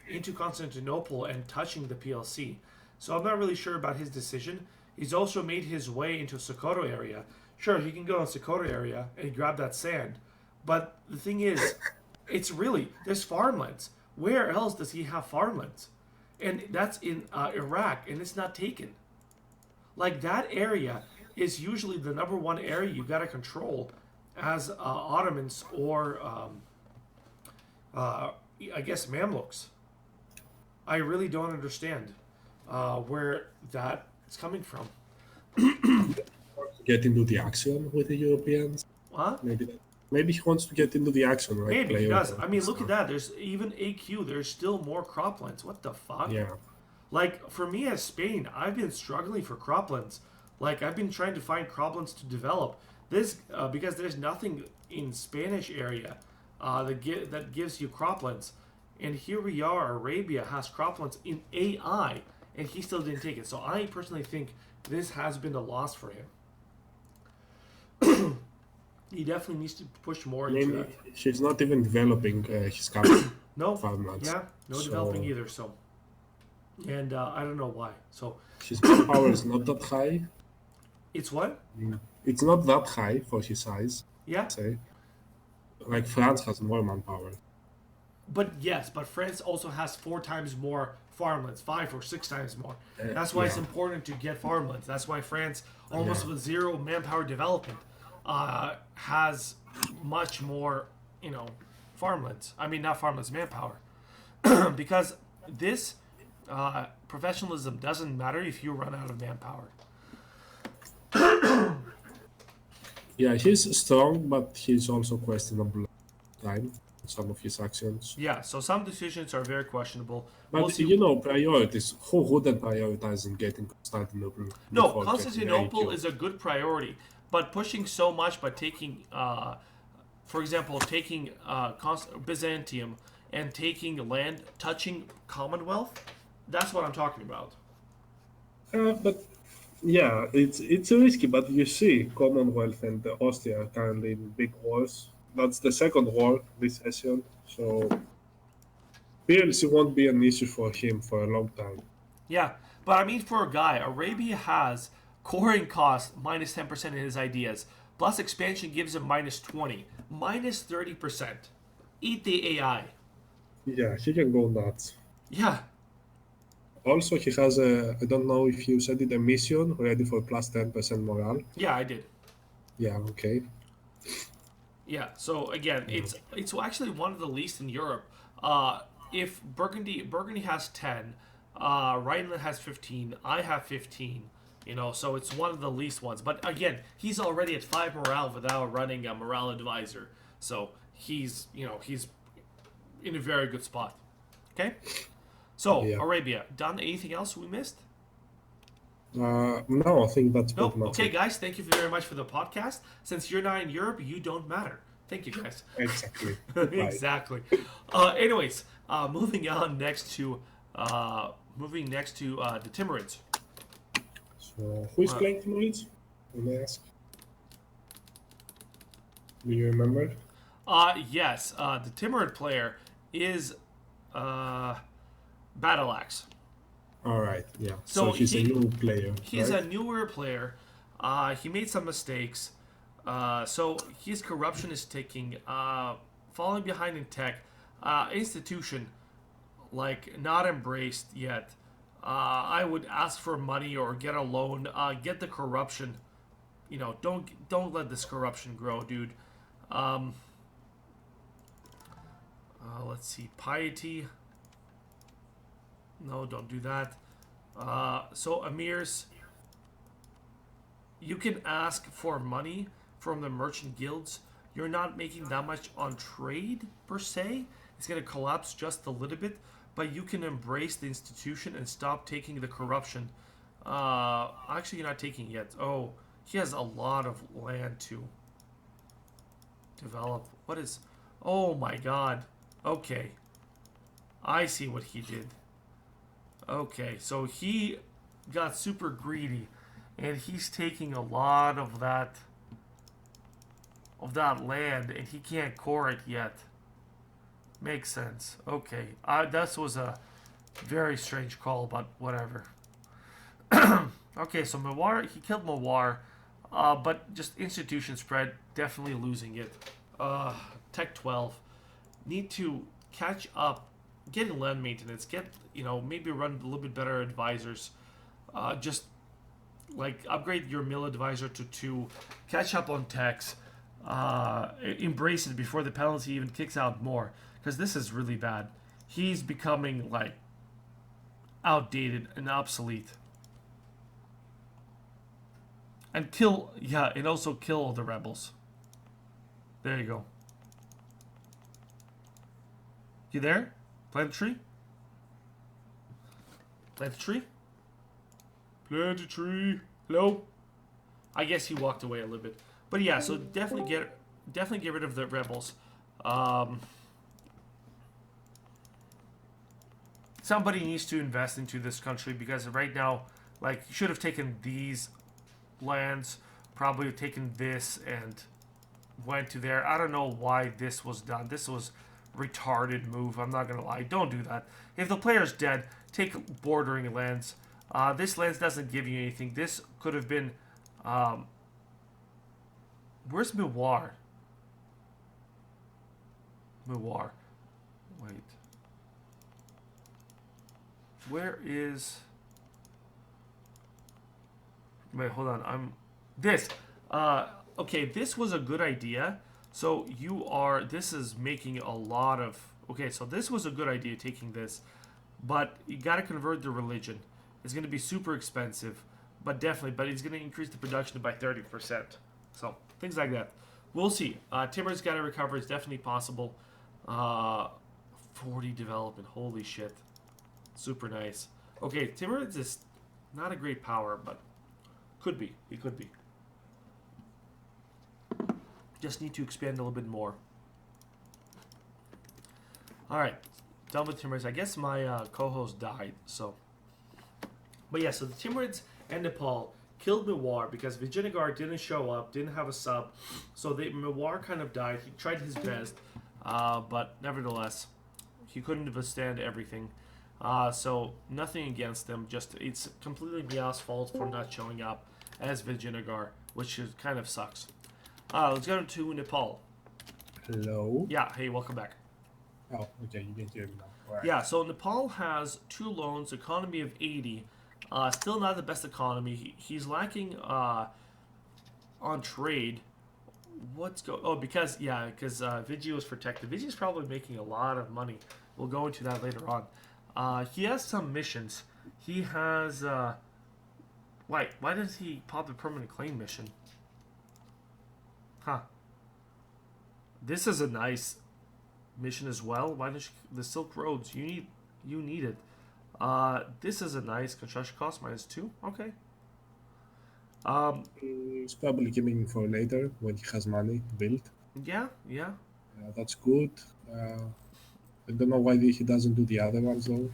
into Constantinople and touching the PLC. So I'm not really sure about his decision. He's also made his way into Sokoto area. Sure, he can go in Sokoto area and grab that sand, but the thing is, there's farmlands. Where else does he have farmlands? And that's in Iraq, and it's not taken. Like, that area is usually the number one area you gotta control as Ottomans or I guess Mamluks. I really don't understand where that is coming from. Get into the action with the Europeans. Huh? Maybe he wants to get into the action. Like Maybe he does. I mean, look at that. There's even AQ. There's still more croplands. What the fuck? Yeah. Like, for me as Spain, I've been struggling for croplands. Like, I've been trying to find croplands to develop. This because there's nothing in Spanish area that gives you croplands. And here we are, Arabia has croplands in AI, and he still didn't take it. So I personally think this has been a loss for him. He definitely needs to push more into that. She's not even developing his capital. No, farmlands. Yeah, no developing either. So, and I don't know why. So his manpower is not that high. It's what? It's not that high for his size. Yeah. I'd say. Like France has more manpower. But yes, but France also has 4 times more farmlands, 5 or 6 times more. That's why it's important to get farmlands. That's why France, almost with zero manpower development, has much more, farmlands. I mean, not farmlands, manpower. Because this professionalism doesn't matter if you run out of manpower. Yeah, he's strong, but he's also questionable time. Some of his actions. Yeah, so some decisions are very questionable. But priorities. Who wouldn't prioritize in getting Constantinople? No, Constantinople is a good priority, but pushing so much, but taking, for example, taking Byzantium and taking land, touching Commonwealth, that's what I'm talking about. But yeah, it's risky. But you see, Commonwealth and Austria are currently in big wars. That's the second war this session, so PLC won't be an issue for him for a long time. Yeah, but I mean, for a guy, Arabia has coring cost minus 10% in his ideas, plus expansion gives him minus 20, minus 30%. Eat the AI. Yeah, he can go nuts. Yeah. Also, he has I don't know if you said it, a mission ready for plus 10% morale. Yeah, I did. Yeah, okay. Yeah, so again, it's actually one of the least in Europe. If Burgundy has 10, Rhineland has 15, I have 15, so it's one of the least ones. But again, he's already at 5 morale without running a morale advisor. So he's in a very good spot. Okay? So, yeah. Arabia, done anything else we missed? No, I think that's pretty much okay, guys, thank you very much for the podcast. Since you're not in Europe, you don't matter. Thank you, guys. Exactly. Exactly. Anyways, moving next to the Timurids. So, who is playing Timurids? Let me ask. Do you remember? Yes. The Timurid player is Battle Axe. All right, yeah. So he's a new player. He's a newer player. He made some mistakes. So his corruption is ticking. Falling behind in tech. Institution, not embraced yet. I would ask for money or get a loan. Get the corruption. Don't let this corruption grow, dude. Let's see. Piety. No, don't do that. So Emirs, you can ask for money from the merchant guilds. you're not making that much on trade per se. It's going to collapse just a little bit, but you can embrace the institution and stop taking the corruption. Actually, you're not taking it yet. Oh, he has a lot of land to develop. What is... Oh my god. Okay. I see what he did. Okay, so he got super greedy, and he's taking a lot of that land, and he can't core it yet. Makes sense. Okay, that was a very strange call, but whatever. Okay, so Mawar, he killed Mawar, but just institution spread, definitely losing it. Tech 12, need to catch up, getting land maintenance, get, maybe run a little bit better advisors, just like upgrade your mill advisor to 2, catch up on techs, embrace it before the penalty even kicks out more, because this is really bad. He's becoming like outdated and obsolete. And also kill the rebels. There you go. You there? Plant a tree? Plant a tree? Plant a tree. Hello? I guess he walked away a little bit. But yeah, so definitely get rid of the rebels. Somebody needs to invest into this country, because right now, like, you should have taken these lands, probably taken this and went to there. I don't know why this was done. This was retarded move. I'm not gonna lie. Don't do that. If the player's dead, take bordering lands. This land doesn't give you anything. This could have been. Where's Miwar? Miwar. Wait. Where is? Wait, hold on. This. Okay, this was a good idea. So this is making a lot of... Okay, so this was a good idea, taking this. But you got to convert the religion. It's going to be super expensive. But it's going to increase the production by 30%. So, things like that. We'll see. Timber's got to recover. It's definitely possible. 40 development. Holy shit. Super nice. Okay, Timber is just not a great power, but could be. It could be. Just need to expand a little bit more. Alright. Done with Timurids. I guess my co-host died, so. But yeah, so the Timurids and Nepal killed Mewar because Vijayanagar didn't show up, didn't have a sub. So Mewar kind of died. He tried his best, but nevertheless, he couldn't withstand everything. So nothing against them. Just it's completely Mia's fault for not showing up as Vijayanagar, which kind of sucks. Let's go to Nepal. Hello. Yeah. Hey, welcome back. Oh, okay. You can hear me now. All right. Yeah. So Nepal has 2 loans, economy of 80. Still not the best economy. He's lacking on trade. Because Vijay was protected. Vijay's probably making a lot of money. We'll go into that later on. He has some missions. He has why does he pop the permanent claim mission? Huh. This is a nice mission as well. Why don't the Silk Roads? You need it. This is a nice construction cost -2. Okay. He's probably keeping for later when he has money to build. Yeah. That's good. I don't know why he doesn't do the other ones though.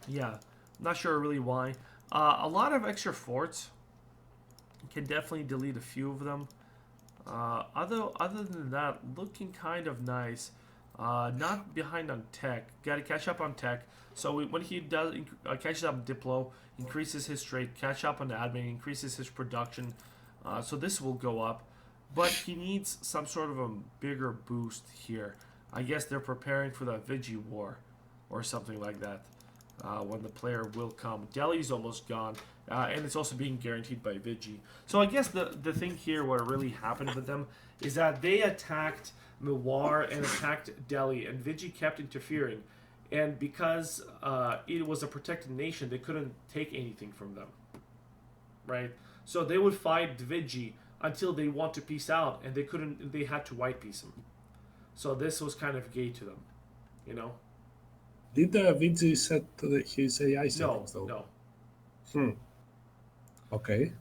Yeah, not sure really why. A lot of extra forts. Can definitely delete a few of them. Other than that, looking kind of nice. Not behind on tech. Got to catch up on tech. So when he does catches up on Diplo, increases his trade. Catch up on admin, increases his production. So this will go up, but he needs some sort of a bigger boost here. I guess they're preparing for the Vigi War, or something like that. When the player will come. Delhi's almost gone, and it's also being guaranteed by Vigi. So I guess the thing here, what really happened with them, is that they attacked Mewar and attacked Delhi, and Vigi kept interfering. And because it was a protected nation, they couldn't take anything from them. Right? So they would fight Vigi, until they want to peace out, and they couldn't. They had to white peace him. So this was kind of gay to them, you know. Did VG set his AI settings though? No. Okay.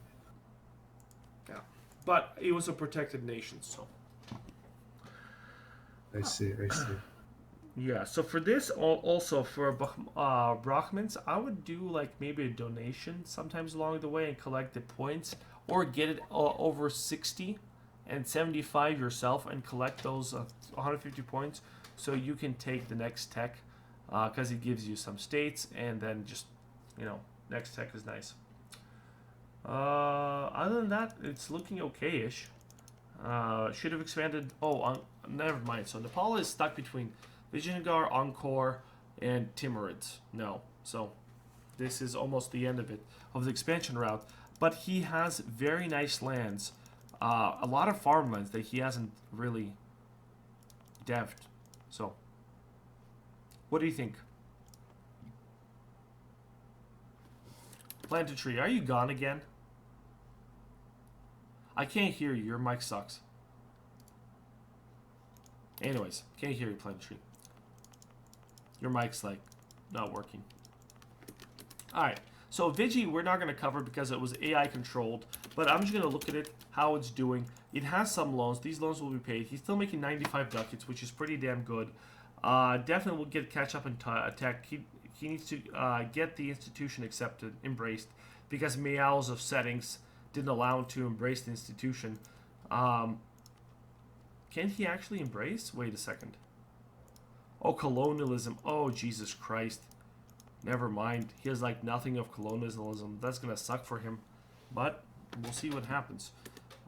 Yeah, but it was a protected nation, so. I see. Yeah, so for this, also for Brahmins, I would do like maybe a donation sometimes along the way and collect the points, or get it over 60 and 75 yourself and collect those 150 points, so you can take the next tech, because it gives you some states, and then just, next tech is nice. Other than that, it's looking okay-ish. Should have expanded. Never mind. So Nepal is stuck between Vijayanagar, Angkor, and Timurids. No. So this is almost the end of the expansion route. But he has very nice lands. A lot of farmlands that he hasn't really devved. So, what do you think? Plant a tree. Are you gone again? I can't hear you. Your mic sucks. Anyways, can't hear you, Plant a Tree. Your mic's like not working. Alright, so Vigi we're not going to cover because it was AI controlled, but I'm just going to look at it, how it's doing. It has some loans. These loans will be paid. He's still making 95 ducats, which is pretty damn good. Definitely will catch up in tech. He needs to get the institution accepted, embraced, because Meow's of settings didn't allow him to embrace the institution. Can he actually embrace? Wait a second. Oh, colonialism. Oh, Jesus Christ. Never mind. He has like nothing of colonialism. That's gonna suck for him. But we'll see what happens.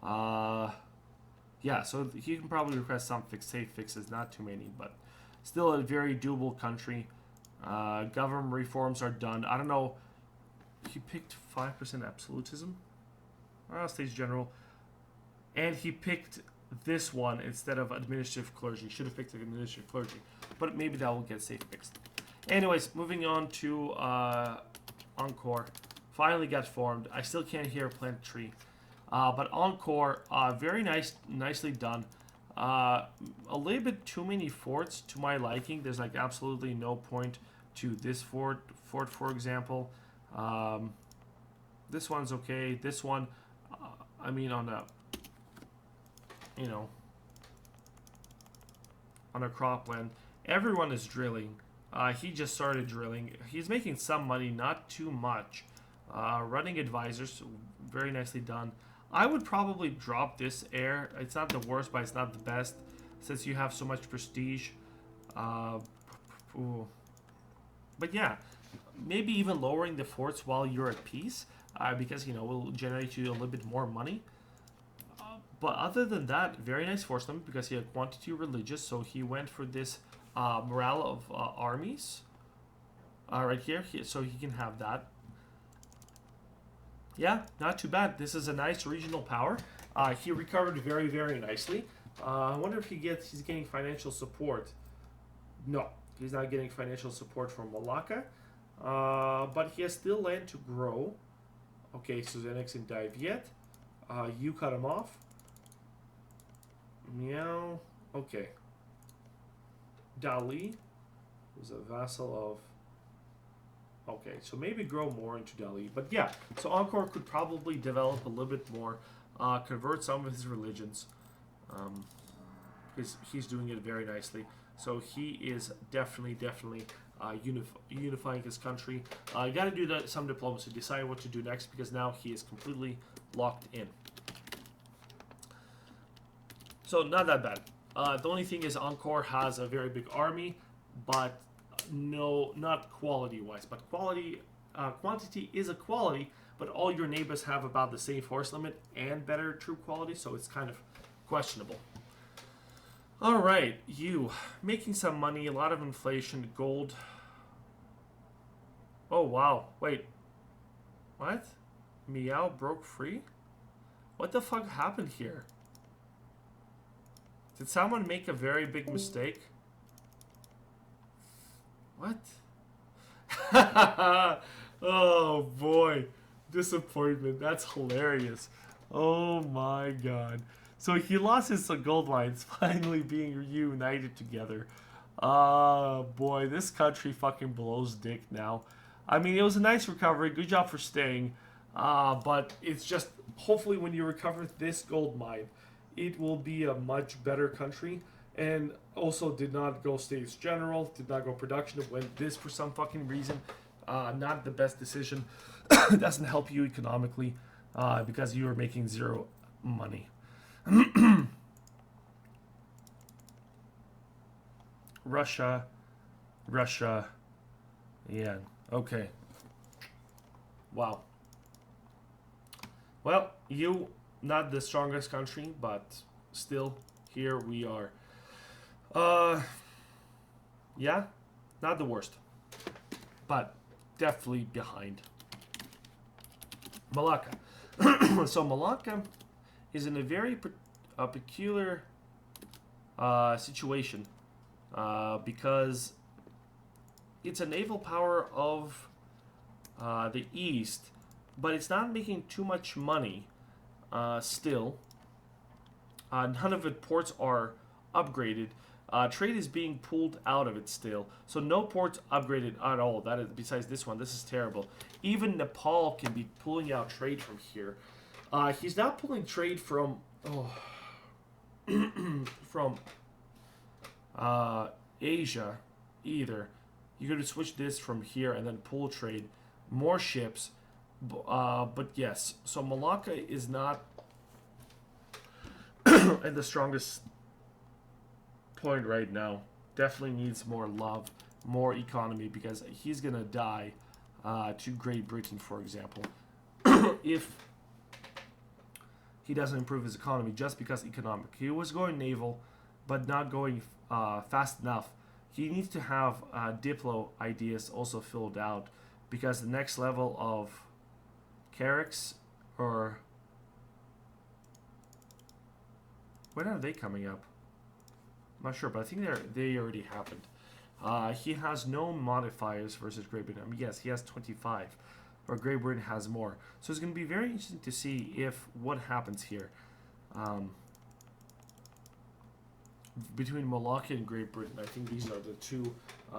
Yeah, so he can probably request some safe fixes. Not too many, but still a very doable country. Government reforms are done. I don't know. He picked 5% absolutism. States General. And he picked this one instead of administrative clergy. Should have picked administrative clergy. But maybe that will get safe fixed. Anyways, moving on to Angkor. Finally got formed. I still can't hear Plant Tree. But Angkor, very nicely done. A little bit too many forts to my liking. There's like absolutely no point to this fort, for example. This one's okay. This one, I mean, on a cropland, everyone is drilling. He just started drilling. He's making some money, not too much. Running advisors, very nicely done. I would probably drop this heir. It's not the worst, but it's not the best, since you have so much prestige. But yeah, maybe even lowering the forts while you're at peace, because will generate you a little bit more money. But other than that, very nice force limit because he had quantity religious, so he went for this morale of armies right here, so he can have that. Yeah, not too bad. This is a nice regional power. He recovered very, very nicely. I wonder if he's getting financial support. No, he's not getting financial support from Malacca, but he has still land to grow. Okay, so Zenix didn't dive yet. You cut him off. Meow. Okay. Dali was a vassal of... Okay, so maybe grow more into Delhi. But yeah, so Angkor could probably develop a little bit more, convert some of his religions, because he's doing it very nicely. So he is definitely unifying his country. You got to do some diplomacy, decide what to do next, because now he is completely locked in. So not that bad. The only thing is Angkor has a very big army, but no, not quality-wise. But quantity is a quality, but all your neighbors have about the same force limit and better troop quality, so it's kind of questionable. All right, you making some money, a lot of inflation, gold. Oh wow, wait, what? Meow broke free? What the fuck happened here? Did someone make a very big mistake? What? Oh boy, disappointment. That's hilarious. Oh my god. So he lost his gold lines finally being reunited together. Boy, this country fucking blows dick now. I mean, it was a nice recovery. Good job for staying. But it's just, hopefully when you recover this gold mine, it will be a much better country. And also did not go States General, did not go production, it went this for some fucking reason. Not the best decision. Doesn't help you economically because you are making zero money. Russia, yeah, okay. Wow. Well, you, not the strongest country, but still, here we are. Yeah, not the worst, but definitely behind. Malacca. So Malacca is in a very peculiar situation because it's a naval power of the East, but it's not making too much money still. None of its ports are upgraded. Trade is being pulled out of it still, so no ports upgraded at all. That is, besides this one, this is terrible. Even Nepal can be pulling out trade from here. He's not pulling trade from from Asia either. You could switch this from here and then pull trade, more ships. But yes, so Malacca is not at the strongest point right now. Definitely needs more love, more economy, because he's gonna die to Great Britain, for example, if he doesn't improve his economy just because economic. He was going naval, but not going fast enough. He needs to have Diplo ideas also filled out, because the next level of Carracks, or when are they coming up? I'm not sure, but I think they already happened. He has no modifiers versus Great Britain. I mean, yes, he has 25, but Great Britain has more. So it's going to be very interesting to see if what happens here between Malacca and Great Britain. I think these are the two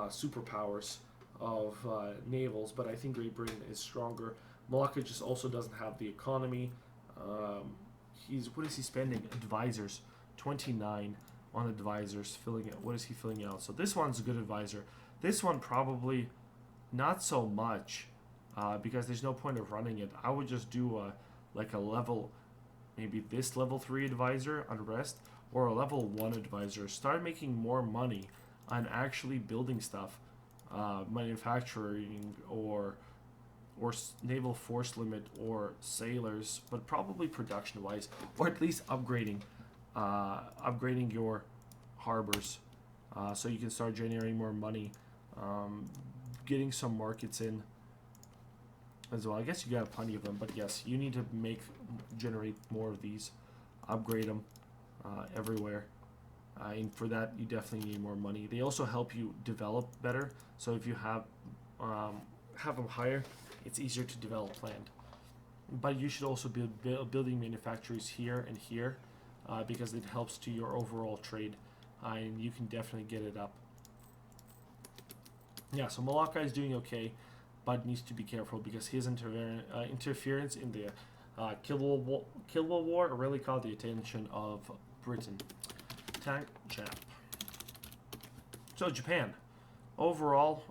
superpowers of navals, but I think Great Britain is stronger. Malacca just also doesn't have the economy. What is he spending? Advisors, 29 on advisors, filling out. What is he filling out? So this one's a good advisor. This one probably not so much, because there's no point of running it. I would just do like a level, maybe this level 3 advisor, unrest, or a level 1 advisor. Start making more money on actually building stuff, manufacturing, or naval force limit, or sailors, but probably production wise, or at least upgrading your harbors, so you can start generating more money, getting some markets in as well. I guess you got plenty of them, but yes, you need to generate more of these, upgrade them everywhere, and for that you definitely need more money. They also help you develop better, so if you have them higher, it's easier to develop land. But you should also be building manufacturers here and here, because it helps to your overall trade, and you can definitely get it up. Yeah, so Malacca is doing okay, but needs to be careful because his interference in the Kilwa War really caught the attention of Britain. Tank Jap. So Japan, overall,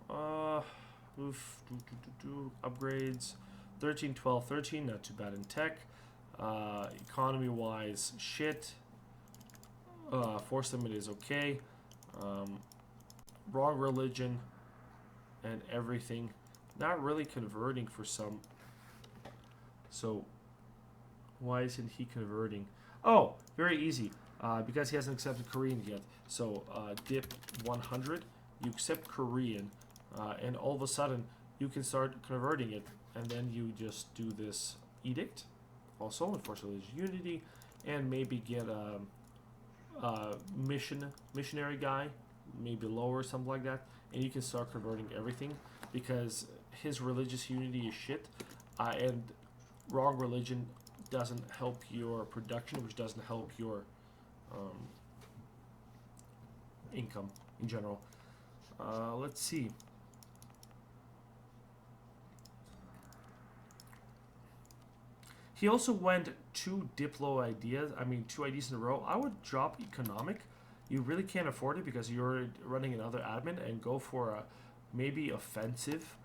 upgrades, 13, 12, 13, not too bad in tech. Economy wise, shit. Force limit is okay. Wrong religion and everything. Not really converting for some. So why isn't he converting? Oh, very easy. Because he hasn't accepted Korean yet. So dip 100. You accept Korean, and all of a sudden you can start converting it, and then you just do this edict. Also enforce religious unity, and maybe get a missionary guy, maybe lower, something like that, and you can start converting everything, because his religious unity is shit, and wrong religion doesn't help your production, which doesn't help your income in general. Let's see. He also went two Diplo ideas. I mean, two ideas in a row. I would drop economic. You really can't afford it because you're running another admin, and go for a maybe offensive,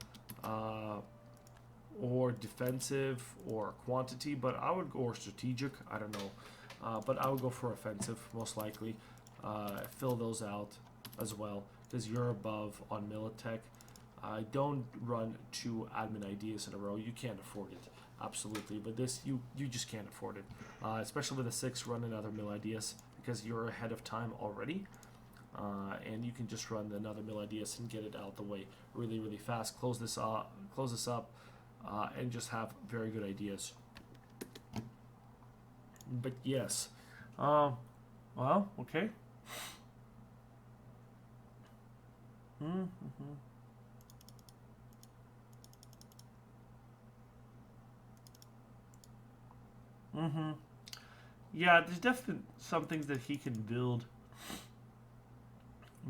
or defensive, or quantity. But I would go, or strategic. I don't know. But I would go for offensive most likely. Fill those out as well because you're above on Militech. Don't run two admin ideas in a row. You can't afford it. Absolutely, but this you just can't afford it, especially with a 6. Run another mill ideas because you're ahead of time already, and you can just run another mill ideas and get it out the way really fast. Close this up, and just have very good ideas. But yes, well, okay. Yeah, there's definitely some things that he can build.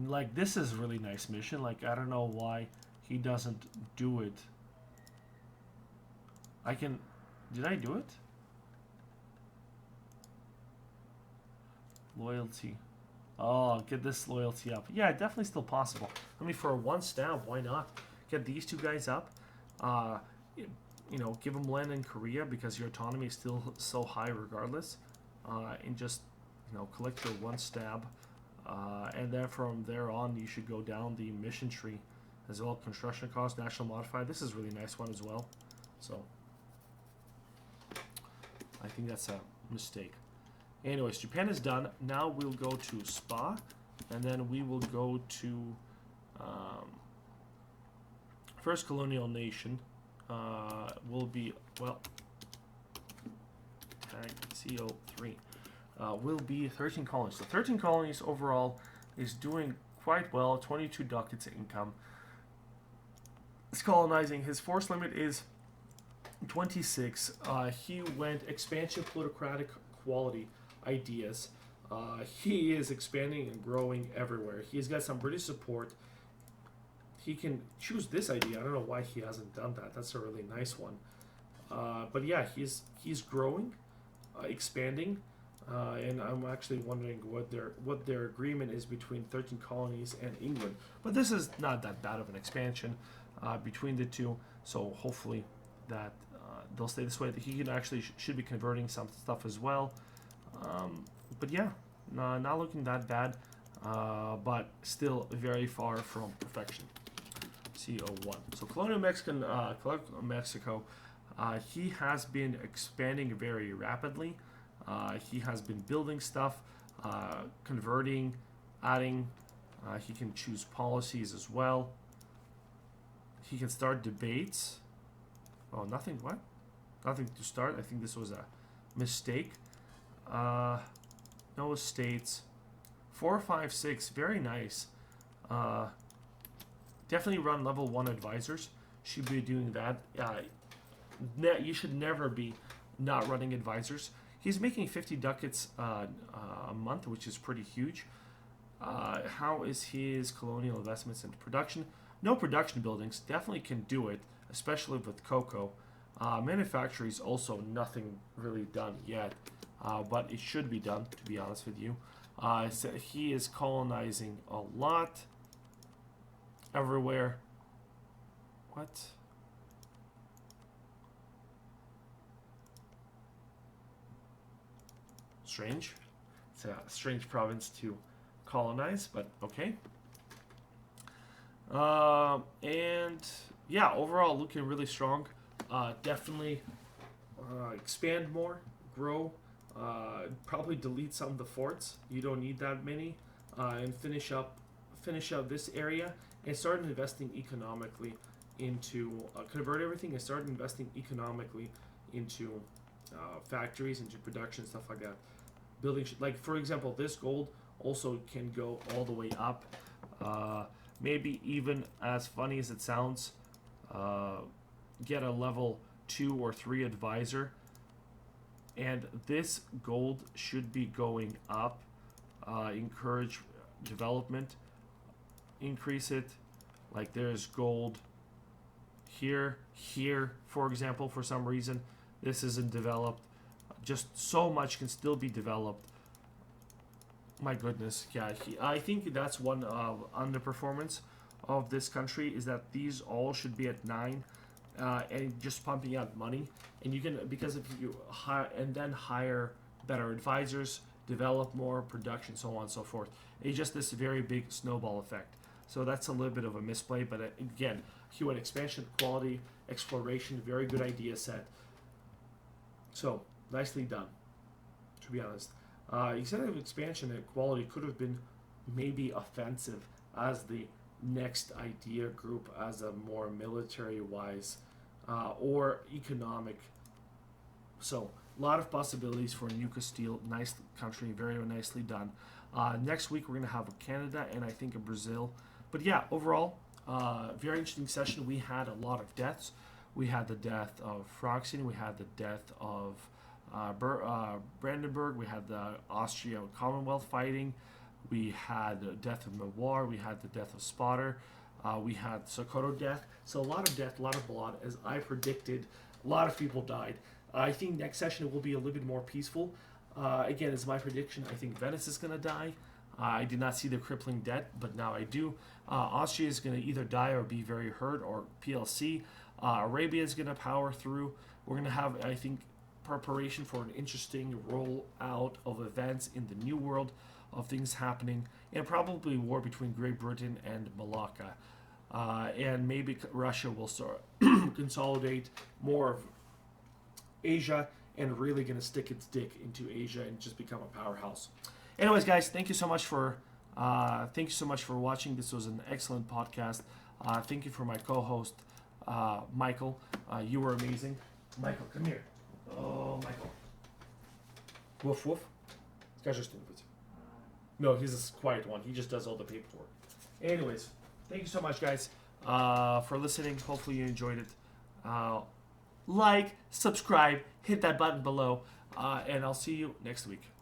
Like, this is a really nice mission. Like, I don't know why he doesn't do it. Did I do it? Loyalty. Oh, get this loyalty up. Yeah, definitely still possible. I mean, for a 1 stab, why not? Get these 2 guys up. You know, give them land in Korea because your autonomy is still so high regardless. And just, you know, collect your 1 stab. And then from there on, you should go down the mission tree as well. Construction cost, national modifier. This is a really nice one as well. So, I think that's a mistake. Anyways, Japan is done. Now we'll go to Spa. And then we will go to first colonial nation. Will be, well, tag CO3 will be 13 colonies. So 13 colonies overall is doing quite well. 22 ducats income. It's colonizing. His force limit is 26. He went expansion, plutocratic quality ideas. He is expanding and growing everywhere. He's got some British support. He can choose this idea. I don't know why he hasn't done that. That's a really nice one. But yeah, he's growing, expanding, and I'm actually wondering what their agreement is between 13 colonies and England. But this is not that bad of an expansion between the two. So hopefully that they'll stay this way. He can actually should be converting some stuff as well. But yeah, not looking that bad, but still very far from perfection. CO1. So Colonial Mexico, he has been expanding very rapidly. He has been building stuff, converting, adding. He can choose policies as well. He can start debates. Oh, nothing. What? Nothing to start. I think this was a mistake. No states. 4, 5, 6. Very nice. Definitely run level 1 advisors. Should be doing that. You should never be not running advisors. He's making 50 ducats a month, which is pretty huge. How is his colonial investments into production? No production buildings. Definitely can do it, especially with cocoa. Manufacturing is also nothing really done yet, but it should be done, to be honest with you. So he is colonizing a lot. Everywhere. What? Strange. It's a strange province to colonize, but okay. And yeah, overall looking really strong. Definitely expand more, grow. Probably delete some of the forts. You don't need that many, and finish up this area and start investing economically into convert everything and start investing economically into factories, into production, stuff like that. Building like for example, this gold also can go all the way up. Maybe even as funny as it sounds, get a level 2 or 3 advisor And this gold should be going up. Encourage development. Increase it. Like there's gold here, for example, for some reason. This isn't developed. Just so much can still be developed. My goodness, yeah. I think that's one underperformance of this country is that these all should be at 9, and just pumping out money. And you can, because if you hire and then hire better advisors, develop more production, so on and so forth. It's just this very big snowball effect. So that's a little bit of a misplay, but again, Hewitt expansion, quality, exploration, very good idea set. So nicely done, to be honest. Executive expansion and quality could have been maybe offensive as the next idea group, as a more military-wise or economic. So a lot of possibilities for New Castile. Nice country, very nicely done. Next week we're going to have Canada and I think a Brazil. But yeah, overall, very interesting session. We had a lot of deaths. We had the death of Froxen. We had the death of Brandenburg. We had the Austria Commonwealth fighting. We had the death of Nawar. We had the death of Spotter. We had Sokoto death. So a lot of death, a lot of blood. As I predicted, a lot of people died. I think next session will be a little bit more peaceful. Again, it's my prediction. I think Venice is going to die. I did not see the crippling debt, but now I do. Austria is going to either die or be very hurt, or PLC. Arabia is going to power through. We're going to have, I think, preparation for an interesting rollout of events in the new world of things happening, and probably war between Great Britain and Malacca. And maybe Russia will start consolidate more of Asia and really going to stick its dick into Asia and just become a powerhouse. Anyways, guys, thank you so much for watching. This was an excellent podcast. Thank you for my co-host, Michael. You were amazing. Michael, come here. Oh, Michael. Woof woof. Скажи что-нибудь. No, he's a quiet one. He just does all the paperwork. Anyways, thank you so much, guys, for listening. Hopefully you enjoyed it. Like, subscribe, hit that button below, and I'll see you next week.